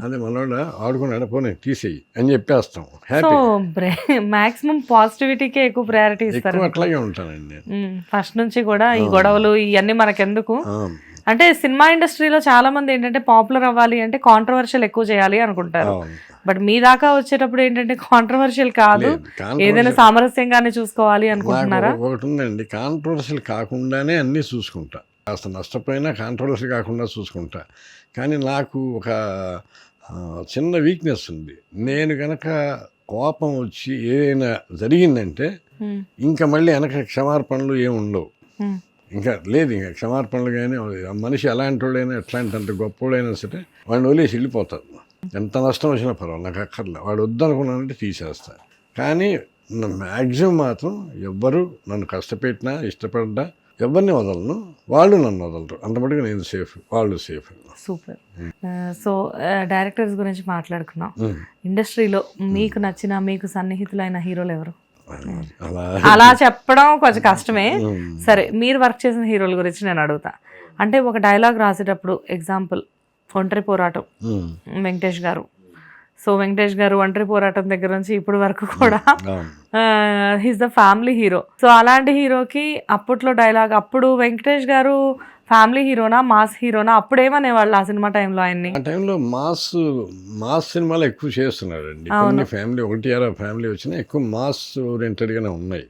అదే మనోడ ఆడుకున్నాడు, పోనీ తీసేయి అని చెప్పేస్తాం. హ్యాపీ మాక్సిమం పాజిటివిటీకే ఎక్కువ ప్రయారిటీ ఇస్తారు. అట్లాగే ఉంటానండి ఫస్ట్ నుంచి కూడా. ఈ గొడవలు ఇవన్నీ మనకెందుకు అంటే సినిమా ఇండస్ట్రీలో చాలా మంది ఏంటంటే పాపులర్ అవ్వాలి అంటే కాంట్రవర్షియల్ ఎక్కువ చేయాలి అనుకుంటారు. బట్ మీ దాకా వచ్చేటప్పుడు ఏంటంటే కాంట్రవర్షియల్ కాదు, ఏదైనా సామరస్యంగానే చూసుకోవాలి అనుకుంటున్నారా? ఒకటి ఉందండి, కాంట్రవర్షియల్ కాకుండానే అన్నీ చూసుకుంటా. కాస్త నష్టపోయినా కాంట్రవర్షియల్ కాకుండా చూసుకుంటా. కానీ నాకు ఒక చిన్న వీక్నెస్ ఉంది. నేను కనుక కోపం వచ్చి ఏదైనా జరిగిందంటే ఇంకా మళ్ళీ వెనక క్షమార్పణలు ఏమి ఉండవు. ఇంకా లేదు, ఇంకా క్షమార్పణలు. కానీ మనిషి ఎలాంటి వాడైనా ఎట్లాంటి అంత గొప్పవాడైనా సరే వాడిని వదిలేసి వెళ్ళిపోతాడు. ఎంత నష్టం వచ్చినా పర్వాలేదు, నాకు అక్కర్లే. వాడు వద్దనుకున్నానంటే తీసేస్తా. కానీ మ్యాక్సిమం మాత్రం ఎవ్వరు నన్ను కష్టపెట్టినా ఇష్టపడ్డా ఎవరిని వదలను, వాళ్ళు నన్ను వదలరు. అంతమటుకు నేను సేఫ్, వాళ్ళు సేఫ్. సూపర్. సో డైరెక్టర్స్ గురించి మాట్లాడుకున్నాం. ఇండస్ట్రీలో మీకు నచ్చిన మీకు సన్నిహితులైన హీరోలు ఎవరు? అలా చెప్పడం కొంచెం కష్టమే. సరే, మీరు వర్క్ చేసిన హీరోల గురించి నేను అడుగుతా. అంటే ఒక డైలాగ్ రాసేటప్పుడు ఎగ్జాంపుల్ ఒంటరి పోరాటం వెంకటేష్ గారు. సో వెంకటేష్ గారు ఒంటరి పోరాటం దగ్గర నుంచి ఇప్పటి వరకు కూడా he's the family hero. So అలాంటి హీరోకి అప్పట్లో డైలాగ్, అప్పుడు వెంకటేష్ గారు ఫ్యామిలీ హీరోనా మాస్ హీరోనా? అప్పుడు ఏమనేవాళ్ళు ఆ సినిమా టైంలో ఆయన్ని? ఆ టైంలో మాస్ సినిమాలు ఎక్కువ చేస్తున్నాడు అండి. కొన్ని ఫ్యామిలీ, ఒకటి అరా ఫ్యామిలీ వచ్చినా ఎక్కువ మాస్ ఓరియంటెడ్ గానే ఉన్నాయి.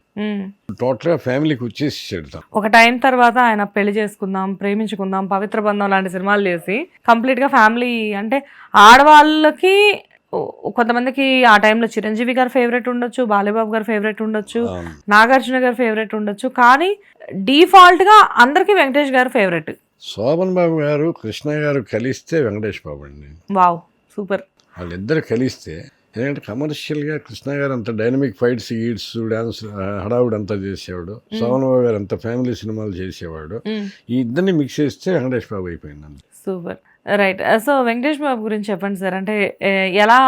టోటల్ గా ఫ్యామిలీకి వచ్చేసి ఒక టైం తర్వాత ఆయన పెళ్లి చేసుకుందాం, ప్రేమించుకుందాం, పవిత్ర బంధం లాంటి సినిమాలు చేసి కంప్లీట్ గా ఫ్యామిలీ అంటే ఆడవాళ్ళకి కొంతమందికి ఆ టైంలో చిరంజీవి గారు ఫేవరెట్ ఉండొచ్చు, బాలయ్యబాబు గారు ఫేవరెట్ ఉండొచ్చు, నాగార్జున గారు ఫేవరెట్ ఉండొచ్చు. కానీ డిఫాల్ట్ గా అందరికి వెంకటేష్ గారు ఫేవరెట్. శోభన్ బాబు గారు కృష్ణ గారు కలిస్తే వెంకటేష్ బాబు అండి. Wow, super. వాళ్ళిద్దరు కలిస్తే, ఎందుకంటే కమర్షియల్గా కృష్ణ గారు అంత డైనమిక్ ఫైట్స్, గీట్స్, డాన్స్ హడావుడు అంతా చేసేవాడు. శోభన్ బాబు గారు అంత ఫ్యామిలీ సినిమాలు చేసేవాడు. ఈ ఇద్దరిని మిక్స్ చేస్తే వెంకటేష్ బాబు అయిపోయింది. Super, right. సో వెంకటేష్ బాబు గురించి చెప్పండి సార్. అంటే ఎలా,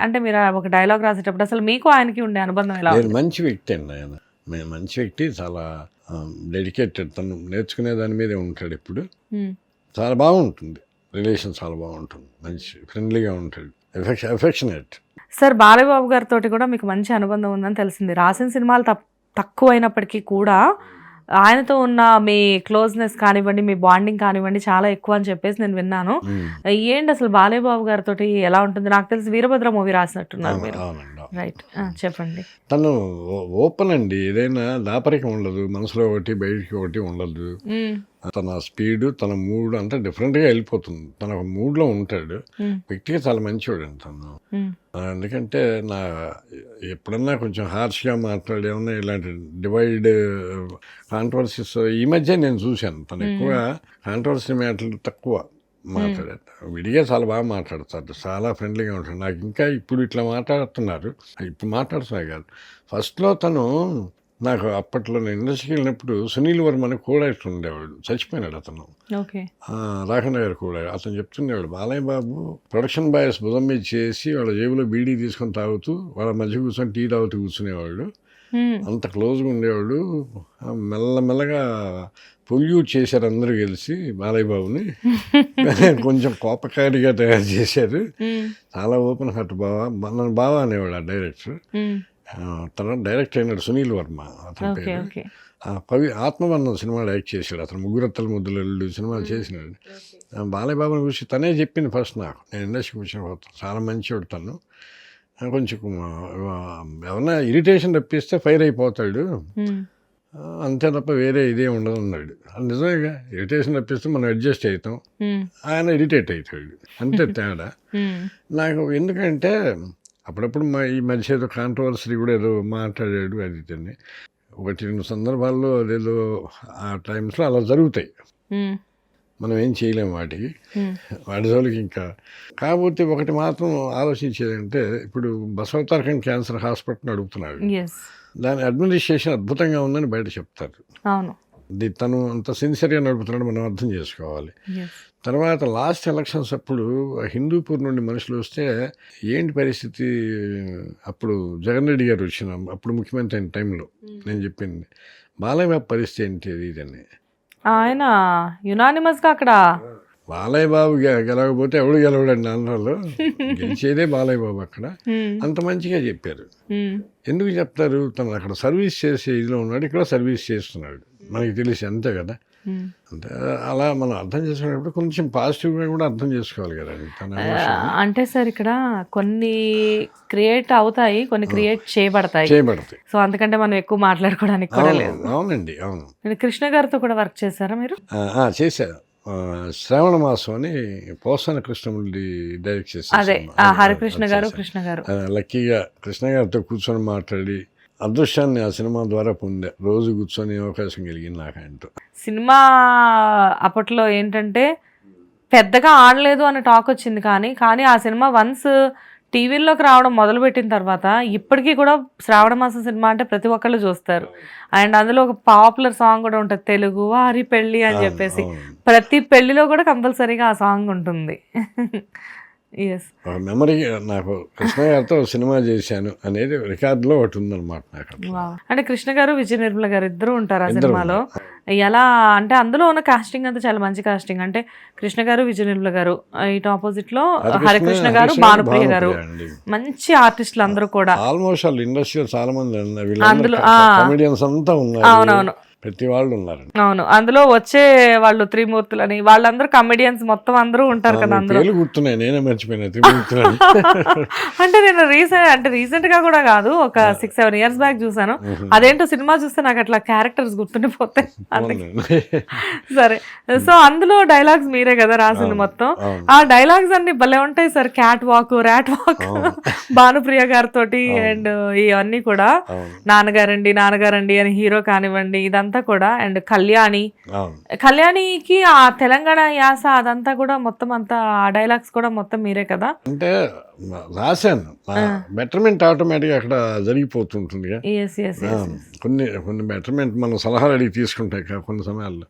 అంటే మీరు ఒక డైలాగ్ రాసేటప్పుడు అసలు మీకు ఆయనకి ఉండే అనుబంధం ఎలా? మంచి వ్యక్తి అండి ఆయన. మంచి వ్యక్తి, చాలా డెడికేటెడ్. తను నేర్చుకునే దాని మీదే ఉంటాడు. ఇప్పుడు చాలా బాగుంటుంది రిలేషన్, చాలా బాగుంటుంది. మంచి ఫ్రెండ్లీగా ఉంటాడు, ఎఫెక్షనేట్. సార్ బాలయ్యబాబు గారితో కూడా మీకు మంచి అనుబంధం ఉందని తెలిసింది. రాసిన సినిమాలు తక్కువ అయినప్పటికీ కూడా ఆయనతో ఉన్న మీ క్లోజ్నెస్ కానివ్వండి, మీ బాండింగ్ కానివ్వండి చాలా ఎక్కువ అని చెప్పేసి నేను విన్నాను. ఏంటి అసలు బాలయ్యబాబు గారితో ఎలా ఉంటుంది? నాకు తెలిసి వీరభద్ర మూవీ రాసినట్టున్నారు మీరు, రైట్? చెప్పండి. తను ఓపెన్ అండి, ఏదైనా దాపరికం ఉండదు, మనసులో ఒకటి బయటికి ఒకటి ఉండదు. తన స్పీడ్, తన మూడ్ అంతా డిఫరెంట్గా వెళ్ళిపోతుంది. తన ఒక మూడ్లో ఉంటాడు. వ్యక్తిగా చాలా మంచివాడు అండి తను. ఎందుకంటే ఎప్పుడన్నా కొంచెం హార్ష్గా మాట్లాడేమన్నా ఇలాంటి డివైడ్ కాంట్రవర్సీస్ ఈ మధ్య నేను చూశాను. తను ఎక్కువ కాంట్రవర్సీ మ్యాటర్లు తక్కువ మాట్లాడారు. విడిగా చాలా బాగా మాట్లాడతారు, చాలా ఫ్రెండ్లీగా ఉంటాడు. నాకు ఇంకా ఇప్పుడు ఇట్లా మాట్లాడుతున్నారు, ఇప్పుడు మాట్లాడుతున్నారు కాదు. ఫస్ట్లో తను నాకు అప్పట్లో నేను ఇండస్ట్రీకి వెళ్ళినప్పుడు సునీల్ వర్మని కూడా ఇట్లా ఉండేవాడు, చచ్చిపోయినాడు అతను. రాఘన్న గారు కూడా అతను చెప్తుండేవాడు, బాలయ్య బాబు ప్రొడక్షన్ బాయ్స్ భుజం మీద చేసి వాళ్ళ జేబులో బీడీ తీసుకొని తాగుతూ వాళ్ళ మధ్య కూర్చొని టీ తాగుతూ కూర్చునేవాడు. అంత క్లోజ్గా ఉండేవాడు. మెల్లమెల్లగా పొల్యూట్ చేశారు అందరూ కలిసి బాలయ్య బాబుని. కొంచెం కోపకారిగా తయారు చేశారు. చాలా ఓపెన్ హార్ట్ బావా, నన్ను బావా అనేవాడు ఆ డైరెక్టర్. తన డైరెక్టర్ అయినాడు సునీల్ వర్మ అతని పేరు. ఆత్మబంధం సినిమాలు యాక్ట్ చేశాడు అతను. ముగ్గురత్తల ముద్దులు సినిమాలు చేసినాడు. బాలయ్య బాబుని గురించి తనే చెప్పింది ఫస్ట్ నాకు. నేను ఇండస్ట్రీకి వచ్చిన చాలా మంచివాడు తను. కొంచెం ఏమన్నా ఇరిటేషన్ రప్పిస్తే ఫైర్ అయిపోతాడు. అంతే తప్ప వేరే ఇదే ఉండదు అన్నాడు. అది నిజమేగా, ఇరిటేషన్ తప్పిస్తే మనం అడ్జస్ట్ అవుతాం, ఆయన ఇరిటేట్ అవుతాడు, అంతే తేడా. నాకు ఎందుకంటే అప్పుడప్పుడు ఈ మధ్య ఏదో కాంట్రవర్సీ కూడా ఏదో మాట్లాడాడు, అది ఇదని 1-2 సందర్భాల్లో అదేదో ఆ టైమ్స్లో అలా జరుగుతాయి. మనం ఏం చేయలేము వాటికి, వాటి జోలికి ఇంకా. కాకపోతే ఒకటి మాత్రం ఆలోచించేదంటే, ఇప్పుడు బసవతారకం క్యాన్సర్ హాస్పిటల్ నడుపుతున్నాడు, దాని అడ్మినిస్ట్రేషన్ అద్భుతంగా ఉందని బయట చెప్తారు. అది తను అంత సిన్సియర్గా నడుపుతున్నాడు, మనం అర్థం చేసుకోవాలి. తర్వాత లాస్ట్ ఎలక్షన్స్ అప్పుడు హిందూపూర్ నుండి మనుషులు వస్తే ఏంటి పరిస్థితి, అప్పుడు జగన్ రెడ్డి గారు వచ్చిన అప్పుడు ముఖ్యమంత్రి అయిన టైంలో నేను చెప్పింది, బాలయ్య బాబు పరిస్థితి ఏంటి అది ఇదని. ఆయన యునానిమస్గా అక్కడ బాలయ్య బాబు గెలవకపోతే ఎవడు గెలవడండి ఆంధ్రాలో, గెలిచేదే బాలయ్య బాబు అక్కడ. అంత మంచిగా చెప్పారు. ఎందుకు చెప్తారు, తను అక్కడ సర్వీస్ చేసే ఇదిలో ఉన్నాడు, ఇక్కడ సర్వీస్ చేస్తున్నాడు, మనకి తెలిసి, అంతే కదా. అంటే అలా మనం అర్థం చేసుకునేటప్పుడు కొంచెం పాజిటివ్గా కూడా అర్థం చేసుకోవాలి కదండి తన. అంటే సార్ ఇక్కడ కొన్ని క్రియేట్ అవుతాయి, కొన్ని క్రియేట్ చేయబడతాయి. సో అందుకంటే మనం ఎక్కువ మాట్లాడుకోవడానికి కూడా లేదు. అవునండి, అవును. కృష్ణ గారితో కూడా వర్క్ చేశారా మీరు? చేశారు. శ్రావణ మాసం అని పోసాన కృష్ణమురళి డైరెక్ట్ చేశారు. అదే హరికృష్ణ గారు, కృష్ణ గారు. లక్కీగా కృష్ణ గారితో కూర్చొని మాట్లాడి అదృష్టాన్ని ఆ సినిమా ద్వారా పొందా, రోజు కూర్చొని అవకాశం కలిగింది నాకు ఆయనతో. సినిమా అప్పట్లో ఏంటంటే పెద్దగా ఆడలేదు అనే టాక్ వచ్చింది, కానీ ఆ సినిమా వన్స్ టీవీల్లోకి రావడం మొదలుపెట్టిన తర్వాత ఇప్పటికీ కూడా శ్రావణ మాసం సినిమా అంటే ప్రతి ఒక్కళ్ళు చూస్తారు. అండ్ అందులో ఒక పాపులర్ సాంగ్ కూడా ఉంటుంది, తెలుగు వారి పెళ్ళి అని చెప్పేసి. ప్రతి పెళ్లిలో కూడా కంపల్సరీగా ఆ సాంగ్ ఉంటుంది. మెమరీ నాకు కృష్ణ గారితో సినిమా చేశాను అనేది రికార్డులో ఒకటి ఉందన్నమాట నాకు. అంటే కృష్ణ గారు, విజయ నిర్మల గారు ఇద్దరు ఉంటారు ఆ సినిమాలో. ఎలా అంటే అందులో ఉన్న కాస్టింగ్ అంతా చాలా మంచి కాస్టింగ్. అంటే కృష్ణ గారు, విజయ నిర్మల గారు, ఇటు ఆపోజిట్ లో హరికృష్ణ గారు, భానుప్రియ గారు, మంచి ఆర్టిస్టులు అందరూ కూడా. ఆల్మోస్ట్ వాళ్ళు ఇండస్ట్రీలో చాలా మంది అందులో కామెడియన్స్ అంతా ఉన్నారు. అవునవును, ప్రతి వాళ్ళు ఉన్నారు. అవును, అందులో వచ్చే వాళ్ళు త్రిమూర్తులని, వాళ్ళందరూ కమెడియన్స్ మొత్తం అందరూ ఉంటారు కదా అందులో. గుర్తున్నాయి, నేనే మర్చిపోయినా త్రిమూర్తులని. అంటే నేను రీసెంట్ గా కూడా కాదు, ఒక 6-7 years బ్యాక్ చూసాను. అదేంటో సినిమా చూస్తే నాకు అట్లా క్యారెక్టర్స్ గుర్తుండిపోతాయి. సరే, సో అందులో డైలాగ్స్ మీరే కదా రాసింది మొత్తం. ఆ డైలాగ్స్ అన్ని భలే ఉంటాయి sir. Cat walk, rat walk, Bhanupriya గారితో, అండ్ ఇవన్నీ కూడా నాన్నగారండి అని హీరో కానివ్వండి, ఇదంతా కూడా. అండ్ కళ్యాణికి ఆ తెలంగాణ యాస అదంతా కూడా మొత్తం అంతా ఆ డైలాగ్స్ కూడా మొత్తం మీరే కదా. అంటే రాశాను, బెటర్మెంట్ ఆటోమేటిక్ అక్కడ జరిగిపోతుంటుంది. కొన్ని బెటర్మెంట్ మనం సలహాలు అడిగి తీసుకుంటాయి కొన్ని సమయాల్లో.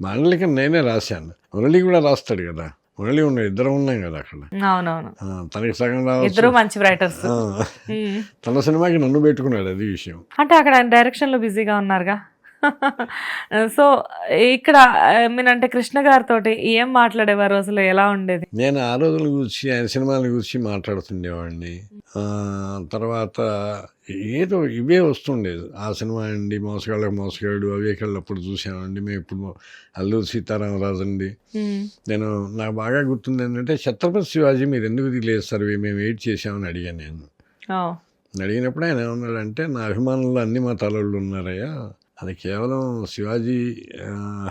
మండలికి నేనే రాశాను, మురళి కూడా రాస్తాడు కదా, మురళి ఉన్నాయి, ఇద్దరు ఉన్నాయి కదా అక్కడ. అవునవును, తనకి సగం రావచ్చు, ఇద్దరు మంచి రైటర్స్. తన సినిమాకి నన్ను పెట్టుకున్నాడు, అది విషయం. అంటే అక్కడ ఆయన డైరెక్షన్ లో బిజీగా ఉన్నారుగా. సో ఇక్కడ మీనంటే కృష్ణ గారితో ఏం మాట్లాడేవారు, అసలు ఎలా ఉండేది? నేను ఆ రోజుల గురించి, ఆయన సినిమాల గురించి మాట్లాడుతుండేవాడిని. తర్వాత ఏదో ఇవే వస్తుండేది. ఆ సినిమా అండి, మోసగాడు, అవేకళ్ళప్పుడు చూసామండి మేము. ఇప్పుడు అల్లూరి సీతారామరాజు అండి. నాకు బాగా గుర్తుంది ఏంటంటే, ఛత్రపతి శివాజీ మీరు ఎందుకు తీయలేదు సార్, మేము వెయిట్ చేసామని అడిగాను నేను. అడిగినప్పుడు ఆయన ఏమన్నాడంటే, నా అభిమానుల్లో అన్ని మతాలలో ఉన్నారయ్యా, అది కేవలం శివాజీ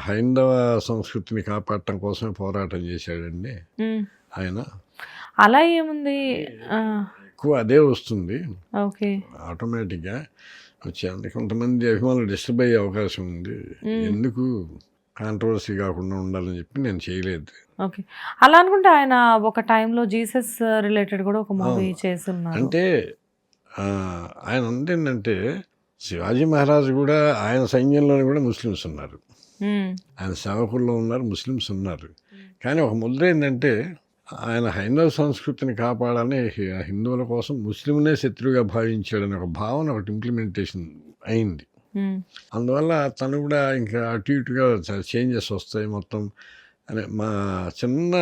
హైందవ సంస్కృతిని కాపాడటం కోసమే పోరాటం చేశాడండి ఆయన. అలా ఏముంది, ఎక్కువ అదే వస్తుంది ఆటోమేటిక్గా వచ్చేది. కొంతమంది అభిమానులు డిస్టర్బ్ అయ్యే అవకాశం ఉంది, ఎందుకు కాంట్రవర్సీ కాకుండా ఉండాలని చెప్పి నేను చేయలేదు. ఓకే, అలా అనుకుంటే ఆయన ఒక టైంలో జీసస్ రిలేటెడ్ కూడా ఒక మూవీ చేస్తున్నారు. అంటే ఆయన ఏంటంటే, శివాజీ మహారాజు కూడా ఆయన సైన్యంలోని కూడా ముస్లిమ్స్ ఉన్నారు, ఆయన సేవకుల్లో ఉన్నారు, ముస్లిమ్స్ ఉన్నారు. కానీ ఒక ముద్ర ఏంటంటే, ఆయన హైందవ సంస్కృతిని కాపాడాలని హిందువుల కోసం ముస్లింనే శత్రువుగా భావించాడని ఒక భావన ఒకటి ఇంప్లిమెంటేషన్ అయింది. అందువల్ల తను కూడా ఇంకా అటు ఇటుగా చేంజెస్ వస్తాయి మొత్తం అని, మా చిన్న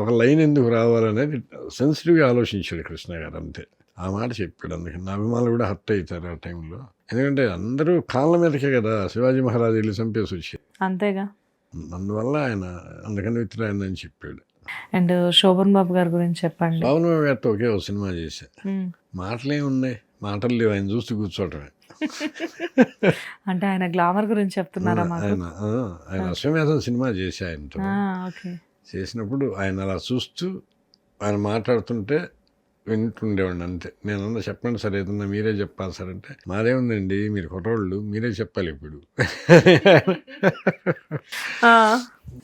ఒక లైన్ ఎందుకు రావాలనేది సెన్సిటివ్గా ఆలోచించాడు కృష్ణ గారు, అంతే. ఆ మాట చెప్పాడు. అందుకని నా అభిమానులు కూడా హర్ట్ అవుతారు ఆ టైంలో, ఎందుకంటే అందరూ కాళ్ళ మీదకే కదా శివాజీ మహారాజు వెళ్ళి చంపేసి వచ్చారు, అంతేగా. అందువల్ల ఆయన అందుకని విత్రాయని అని చెప్పాడు. అండ్ శోభన్ బాబు గారి గురించి చెప్పండి. శోభన్ బాబు గారితో ఒకే ఒక సినిమా చేశా. మాటలే ఉన్నాయి, మాటలు లేవు, ఆయన చూస్తూ కూర్చోవటమే. అంటే ఆయన గ్లామర్ గురించి చెప్తున్నారా మాకు? ఆయన అశ్వమేధం సినిమా చేసి ఆయనతో ఓకే. చేసినప్పుడు ఆయన అలా చూస్తూ ఆయన మాట్లాడుతుంటే వింటుండేవాడిని అంతే. నేను చెప్పండి సార్, ఏదన్నా మీరే చెప్పాలి సార్ అంటే, మాదేముందండి మీరు కొట్టోళ్ళు మీరే చెప్పాలి ఇప్పుడు.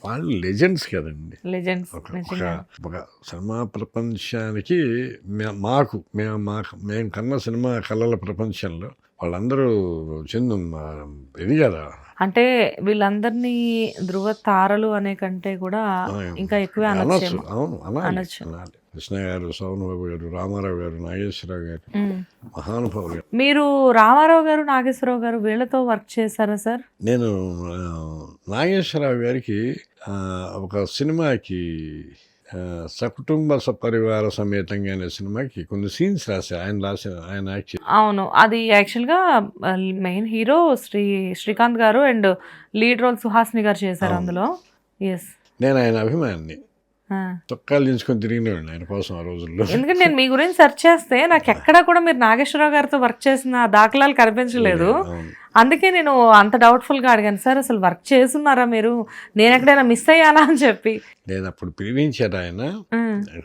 వాళ్ళు లెజెండ్స్ కదండి. లెజెండ్స్ ఒక సినిమా ప్రపంచానికి మేము కన్నా సినిమా కళల ప్రపంచంలో వాళ్ళందరూ ఇది కదా. అంటే వీళ్ళందరినీ ధృవ తారలు అనే కంటే కూడా ఇంకా ఎక్కువే అనొచ్చు. అనొచ్చు. కృష్ణ గారు, సోమబాబు గారు, రామారావు గారు, నాగేశ్వరరావు గారు, మహానుభావులు. మీరు రామారావు గారు, నాగేశ్వరరావు గారు వీళ్ళతో వర్క్ చేశారా సార్? నేను నాగేశ్వరరావు గారికి ఒక సినిమాకి సకుటుంబ సపరివార సమేతంగా అనే సినిమాకి కొన్ని సీన్స్ ఆయన యాక్ట్. అవును, అది యాక్చువల్గా మెయిన్ హీరో శ్రీకాంత్ గారు అండ్ లీడ్ రోల్ సుహాసిని గారు చేశారు అందులో. ఎస్, నేను ఆయన అభిమాని. తొక్కాలు దించుకొని తిరిగినాడు ఆయన కోసం ఆ రోజుల్లో. ఎందుకంటే నేను మీ గురించి సెర్చ్ చేస్తే నాకు ఎక్కడా కూడా మీరు నాగేశ్వరరావు గారితో వర్క్ చేసిన దాఖలాలు కనిపించలేదు. అందుకే నేను అంత డౌట్ఫుల్గా అడిగాను, సార్ అసలు వర్క్ చేస్తున్నారా మీరు, నేను ఎక్కడైనా మిస్ అయ్యానా అని చెప్పి. నేను అప్పుడు పిలిపించారు ఆయన,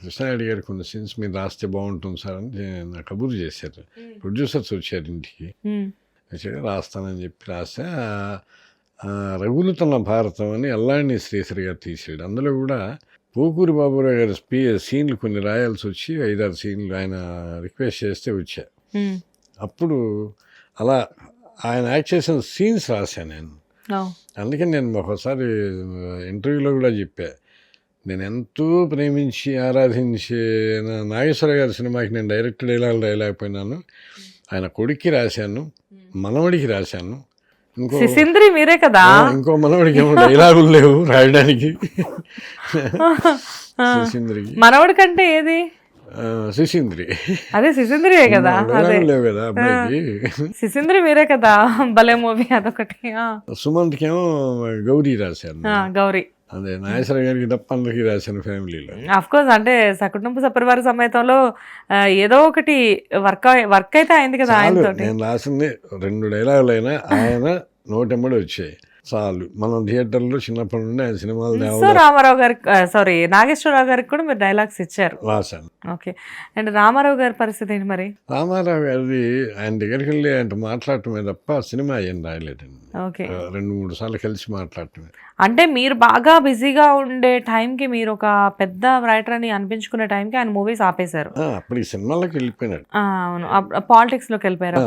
కృష్ణారెడ్డి గారు కొన్ని సీన్స్ మీద రాస్తే బాగుంటుంది సార్ అని నాకు కబురు చేశారు. ప్రొడ్యూసర్స్ వచ్చారు ఇంటికి, వచ్చాడు రాస్తానని చెప్పి రాస్తే రఘునూతన భారతం అని అల్లాడిని శ్రీశ్రీ గారు తీసాడు. అందులో కూడా పోకూరి బాబురావు గారి సీన్లు కొన్ని రాయాల్సి వచ్చి 5-6 సీన్లు ఆయన రిక్వెస్ట్ చేస్తే వచ్చా. అప్పుడు అలా ఆయన యాక్ట్ చేసిన సీన్స్ రాశాను నేను. అందుకని నేను ఒకసారి ఇంటర్వ్యూలో కూడా చెప్పా, నేను ఎంతో ప్రేమించి ఆరాధించే నాగేశ్వర గారి సినిమాకి నేను డైరెక్ట్ డైలాగులు రాయలేకపోయినాను. ఆయన కొడుక్కి రాశాను, మనవడికి రాశాను. సిసింద్రి మీరే కదా. ఇంకో మనవడికి ఏమో డైలాగులు లేవు రాయడానికి. సిసింద్రికి మనవడి కంటే ఏది సిసింద్రి, అదే సిసింద్రియే కదా. లేవు కదా అబ్బాయికి. సిసింద్రి మీరే కదా, భలే మూవీ అదొకటి. సుమంత్కి ఏమో గౌరీ రాశాను. గౌరీ అదే నాగేశ్వర గారికి తప్ప అందరికీ రాశాను ఫ్యామిలీలో. అఫ్ కోర్స్, అంటే సకుటుంబ సపరివార సమేతంలో ఏదో ఒకటి వర్క్ అయితే అయింది కదా ఆయనతో. నేను రాసింది 2 డైలాగులు అయినా ఆయన నోటెమ్మడి వచ్చాయి చాలు. మనం థియేటర్లో చిన్నప్పటి నుండి ఆయన సినిమాలు రామారావు గారికి నాగేశ్వరరావు గారికి కూడా మీరు డైలాగ్స్ ఇచ్చారు. రాశాను. ఓకే. అండ్ రామారావు గారి పరిస్థితి ఏంటి మరి? రామారావు గారిది ఆయన దగ్గరికి వెళ్ళి ఆయన మాట్లాడటమే తప్ప సినిమా ఏం రాయలేదండి. ఓకే. 2-3 సార్లు కలిసి మాట్లాడటమే. అంటే మీరు బాగా బిజీగా ఉండే టైంకి, మీరు ఒక పెద్ద రైటర్ అని అనిపించుకునే టైంకి ఆయన మూవీస్ ఆపేశారు. అప్పుడు ఈ సినిమాలోకి వెళ్ళిపోయినాడు. అవును, పాలిటిక్స్లోకి వెళ్ళిపోయారు.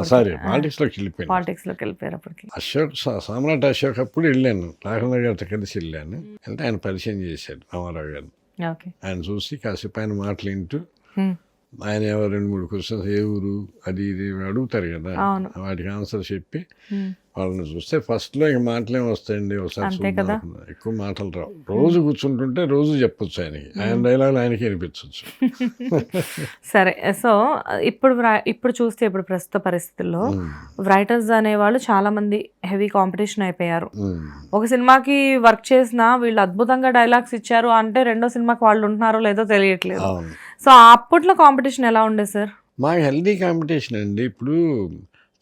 పాలిటిక్స్లోకి వెళ్ళిపోయారు అప్పటికి. అశోక్, సామ్రాట్ అశోక్ అప్పుడు వెళ్ళాను, రాఘవేంద్ర గారితో కలిసి వెళ్ళాను. అంటే ఆయన పరిచయం చేశాడు రామారావు గారిని. ఆయన చూసి కాసేపు ఆయన మాటలు వింటూ, ఆయన 2-3 క్వశ్చన్స్ ఏ ఊరు అది ఇది అడుగుతారు కదా, వాటికి ఆన్సర్ చెప్పి వాళ్ళని చూస్తే ఫస్ట్లో ఇంక మాటలేం వస్తాయండి, ఒకసారి చూద్దాం. ఎక్కువ మాటలు రావు. రోజు కూర్చుంటుంటే రోజు చెప్పొచ్చు ఆయనకి, ఆయన డైలాగులు ఆయనకి వినిపించవచ్చు. సరే, సో ఇప్పుడు చూస్తే ఇప్పుడు ప్రస్తుత పరిస్థితుల్లో రైటర్స్ అనేవాళ్ళు చాలా మంది హెవీ కాంపిటీషన్ అయిపోయారు. ఒక సినిమాకి వర్క్ చేసినా వీళ్ళు అద్భుతంగా డైలాగ్స్ ఇచ్చారు అంటే రెండో సినిమాకి వాళ్ళు ఉంటున్నారో లేదో తెలియట్లేదు. సో అప్పట్లో కాంపిటీషన్ ఎలా ఉండేది సార్? మాకు హెల్దీ కాంపిటీషన్ అండి. ఇప్పుడు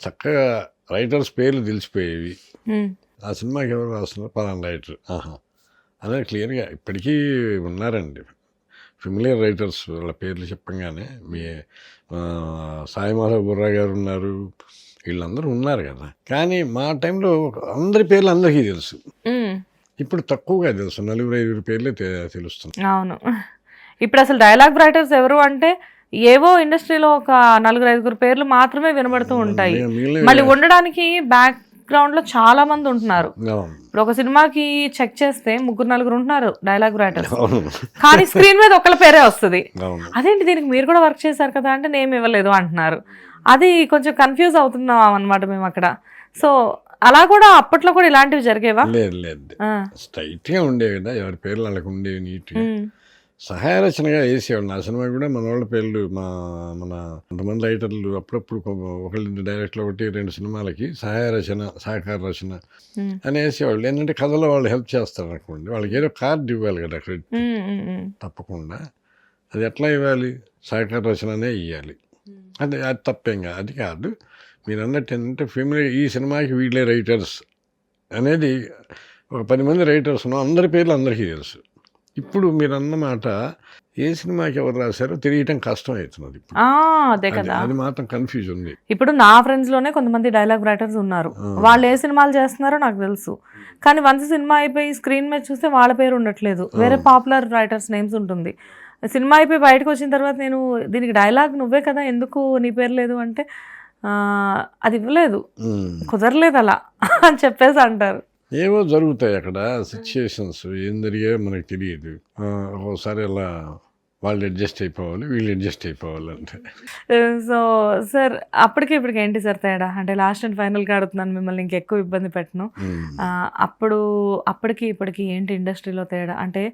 చక్కగా రైటర్స్ పేర్లు తెలిసిపోయేవి. ఆ సినిమాకి ఎవరు రాస్తున్నారు, పలానా రైటర్ అనేది క్లియర్గా ఇప్పటికీ ఉన్నారండి ఫెమిలియర్ రైటర్స్. వాళ్ళ పేర్లు చెప్పంగానే మీ సాయిమాధవ్ బుర్రా గారు ఉన్నారు, వీళ్ళందరూ ఉన్నారు కదా. కానీ మా టైంలో అందరి పేర్లు అందరికీ తెలుసు. ఇప్పుడు తక్కువగా తెలుసు, 4-5 పేర్లే తెలుస్తుంది. అవును, ఇప్పుడు అసలు డైలాగ్ రైటర్స్ ఎవరు అంటే ఏవో ఇండస్ట్రీలో ఒక 4-5 పేర్లు మాత్రమే వినబడుతూ ఉంటాయి. మళ్ళీ ఉండడానికి బ్యాక్ గ్రౌండ్ లో చాలా మంది ఉంటున్నారు. ఇప్పుడు ఒక సినిమాకి చెక్ చేస్తే 3-4 ఉంటున్నారు డైలాగ్ రైటర్స్, కానీ స్క్రీన్ మీద ఒకళ్ళ పేరే వస్తుంది. అదేంటి దీనికి మీరు కూడా వర్క్ చేశారు కదా అంటే నేమ్ ఇవ్వలేదు అంటున్నారు. అది కొంచెం కన్ఫ్యూజ్ అవుతున్నాం అనమాట మేము అక్కడ. సో అలా కూడా అప్పట్లో కూడా ఇలాంటివి జరిగేవా? లేదు, స్ట్రైట్ గా ఉండేవి కదా, ఎవరి పేర్లు వాళ్ళకి ఉండేవి నీట్గా. సహాయ రచనగా వేసేవాడు. నా సినిమా కూడా మన వాళ్ళ పేర్లు, మన కొంతమంది రైటర్లు అప్పుడప్పుడు 1-2 డైరెక్ట్లు 1-2 సినిమాలకి సహాయ రచన, సహకార రచన అని వేసేవాళ్ళు. ఏంటంటే కథలో వాళ్ళు హెల్ప్ చేస్తారు అనుకోండి, వాళ్ళకి ఏదో కార్డు ఇవ్వాలి కదా క్రెడిట్. తప్పకుండా అది ఎట్లా ఇవ్వాలి, సహకార రచననే ఇవ్వాలి. అది తప్పేం కాదు. అది కాదు, మీరు అన్నట్టు ఏంటంటే ఫెమిలియర్, ఈ సినిమాకి వీళ్ళే రైటర్స్ అనేది ఒక 10 మంది రైటర్స్ ఉన్నాం, అందరి పేర్లు అందరికీ తెలుసు. ఇప్పుడు మీరు అన్నమాట ఏ సినిమాకి ఎవరు రాశారో తెలియటం కష్టం అవుతున్నది ఇప్పుడు. అదే కదా, అది మాత్రం కన్ఫ్యూజ్ ఉంది. ఇప్పుడు నా ఫ్రెండ్స్ లోనే కొంతమంది డైలాగ్ రైటర్స్ ఉన్నారు, వాళ్ళు ఏ సినిమాలు చేస్తున్నారో నాకు తెలుసు, కానీ వన్స్ సినిమా అయిపోయి స్క్రీన్ మీద చూస్తే వాళ్ళ పేరు ఉండట్లేదు, వేరే పాపులర్ రైటర్స్ నేమ్స్ ఉంటుంది. సినిమా అయిపోయి బయటకు వచ్చిన తర్వాత నేను దీనికి డైలాగ్ నువ్వే కదా, ఎందుకు నీ పేరు లేదు అంటే అది ఇవ్వలేదు, కుదరలేదు అలా అని చెప్పేసి అంటారు. ఏవో జరుగుతాయి అక్కడ సిచ్యుయేషన్స్, ఏం జరిగాయో మనకు తెలియదు. ఒకసారి అలా వాళ్ళు అడ్జస్ట్ అయిపోవాలి, వీళ్ళు అడ్జస్ట్ అయిపోవాలి అంటే. సో సార్ అప్పటికి ఇప్పటికి ఏంటి సార్ తేడా అంటే, లాస్ట్ అండ్ ఫైనల్గా అడుగుతున్నాను మిమ్మల్ని, ఇంకెక్కువ ఇబ్బంది పెట్టను. అప్పటికి ఇప్పటికి ఏంటి ఇండస్ట్రీలో తేడా అంటే,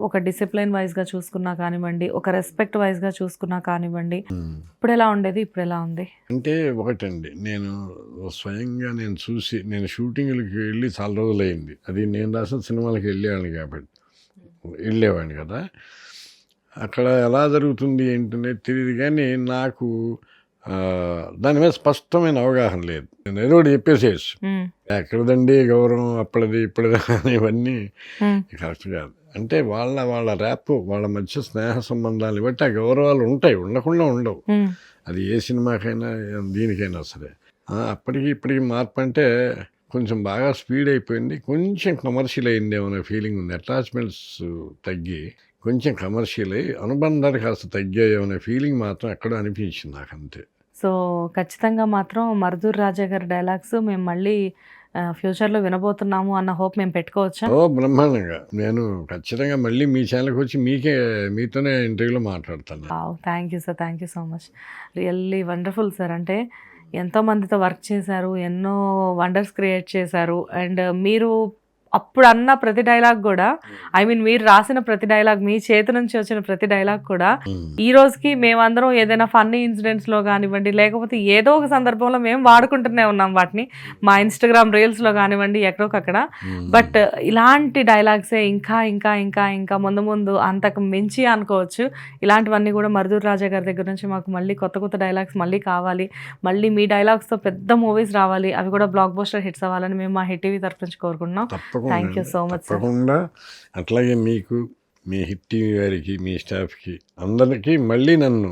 ఒక డిసిప్లిన్ వైజ్గా చూసుకున్నా కానివ్వండి, ఒక రెస్పెక్ట్ వైజ్గా చూసుకున్నా కానివ్వండి, ఇప్పుడు ఎలా ఉండేది ఇప్పుడు ఎలా ఉంది అంటే ఒకటండి, నేను స్వయంగా నేను చూసి, నేను షూటింగ్లకి వెళ్ళి చాలా రోజులు అయింది. అది నేను రాసిన సినిమాలకి వెళ్ళేవాడిని కదా. అక్కడ ఎలా జరుగుతుంది ఏంటనేది తెలియదు, కానీ నాకు దాని మీద స్పష్టమైన అవగాహన లేదు. నేను ఏదో ఒకటి చెప్పేసేసి ఎక్కడదండి గౌరవం అప్పటిది ఇప్పటిది ఇవన్నీ కరెక్ట్ కాదు. అంటే వాళ్ళ ర్యాప్, వాళ్ళ మధ్య స్నేహ సంబంధాలు బట్టి ఆ గౌరవాలు ఉంటాయి, ఉండకుండా ఉండవు. అది ఏ సినిమాకైనా దీనికైనా సరే. అప్పటికి ఇప్పటికి మార్పు అంటే కొంచెం బాగా స్పీడ్ అయిపోయింది, కొంచెం కమర్షియల్ అయింది ఏమనే ఫీలింగ్ ఉంది. అటాచ్మెంట్స్ తగ్గి కొంచెం కమర్షియల్ అయ్యి అనుబంధాలు కాస్త తగ్గాయేమనే ఫీలింగ్ మాత్రం ఎక్కడో అనిపించింది నాకు, అంతే. సో ఖచ్చితంగా మాత్రం మరుదూర్ రాజా గారి డైలాగ్స్ మేము మళ్ళీ ఫ్యూచర్లో వినబోతున్నాము అన్న హోప్ మేము పెట్టుకోవచ్చా? బ్రహ్మాండంగా. నేను ఖచ్చితంగా మళ్ళీ మీ ఛానల్కి వచ్చి మీతోనే ఇంటర్వ్యూలో మాట్లాడతాను. Thank you sir, thank you so much, really wonderful sir. అంటే ఎంతో మందితో వర్క్ చేశారు, ఎన్నో వండర్స్ క్రియేట్ చేశారు, అండ్ మీరు అప్పుడు అన్న ప్రతి డైలాగ్ కూడా, ఐ మీన్ మీరు రాసిన ప్రతి డైలాగ్, మీ చేతి నుంచి వచ్చిన ప్రతి డైలాగ్ కూడా ఈ రోజుకి మేమందరం ఏదైనా ఫన్నీ ఇన్సిడెంట్స్లో కానివ్వండి, లేకపోతే ఏదో ఒక సందర్భంలో మేము వాడుకుంటూనే ఉన్నాం వాటిని, మా ఇన్స్టాగ్రామ్ రీల్స్లో కానివ్వండి, ఎక్కడొకక్కడ. బట్ ఇలాంటి డైలాగ్సే ఇంకా ఇంకా ఇంకా ఇంకా ముందు ముందు అంతకు మించి అనుకోవచ్చు. ఇలాంటివన్నీ కూడా మరుదూర్ రాజా గారి దగ్గర నుంచి మాకు మళ్ళీ కొత్త కొత్త డైలాగ్స్ మళ్ళీ కావాలి, మళ్ళీ మీ డైలాగ్స్తో పెద్ద మూవీస్ రావాలి, అవి కూడా బ్లాక్ బస్టర్ హిట్స్ అవ్వాలని మేము మా హిట్ టీవీ తరఫు నుంచి కోరుకుంటున్నాం. Thank you so much. తప్పకుండా. అట్లాగే మీకు, మీ హిట్ టీవీ గారికి, మీ స్టాఫ్కి అందరికీ మళ్ళీ నన్ను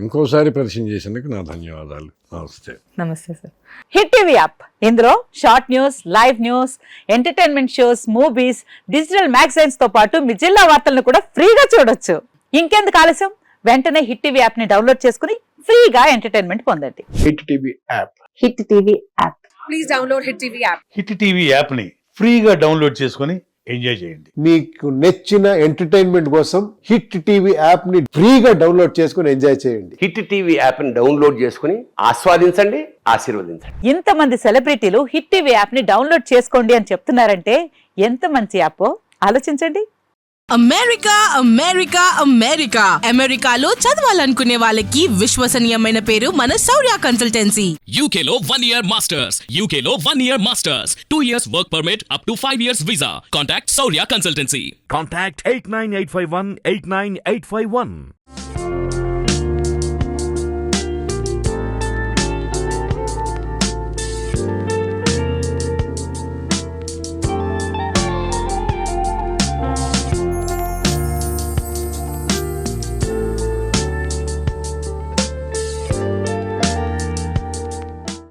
ఇంకోసారి పరిచయం చేసేందుకు నా ధన్యవాదాలు. నమస్తే. నమస్తే సార్. హిట్ టీవీ యాప్, ఇందులో short news, live news, entertainment shows, movies, digital magazines తో పాటు మీ జిల్లా వార్తలను కూడా ఫ్రీగా చూడొచ్చు. ఇంకెందుకు ఆలస్యం, వెంటనే హిట్ టీవీ యాప్ ని డౌన్లోడ్ చేసుకుని ఫ్రీగా ఎంటర్టైన్మెంట్ పొందండి. Hit TV app. Hit TV app. Please download hit TV app. Hit TV యాప్ని ఫ్రీగా డౌన్లోడ్ చేసుకొని ఎంజాయ్ చేయండి. మీకు నచ్చిన ఎంటర్టైన్మెంట్ కోసం హిట్ టీవీ యాప్ ని ఫ్రీగా డౌన్లోడ్ చేసుకుని ఎంజాయ్ చేయండి. హిట్ టీవీ యాప్ ని డౌన్లోడ్ చేసుకుని ఆస్వాదించండి, ఆశీర్వదించండి. ఇంతమంది సెలబ్రిటీలు హిట్ టీవీ యాప్ ని డౌన్లోడ్ చేసుకోండి అని చెప్తున్నారంటే ఎంత మంచి యాప్ ఆలోచించండి. అమెరికా అమెరికా అమెరికా అమెరికాలో చదవాలనుకునే వాళ్ళకి విశ్వసనీయమైన పేరు మన శౌర్య కన్సల్టెన్సీ. UK లో 1 year masters. UK లో 1 year masters. 2 years work permit up to 5 years visa. Contact Saurya Consultancy. Contact 89851 89851.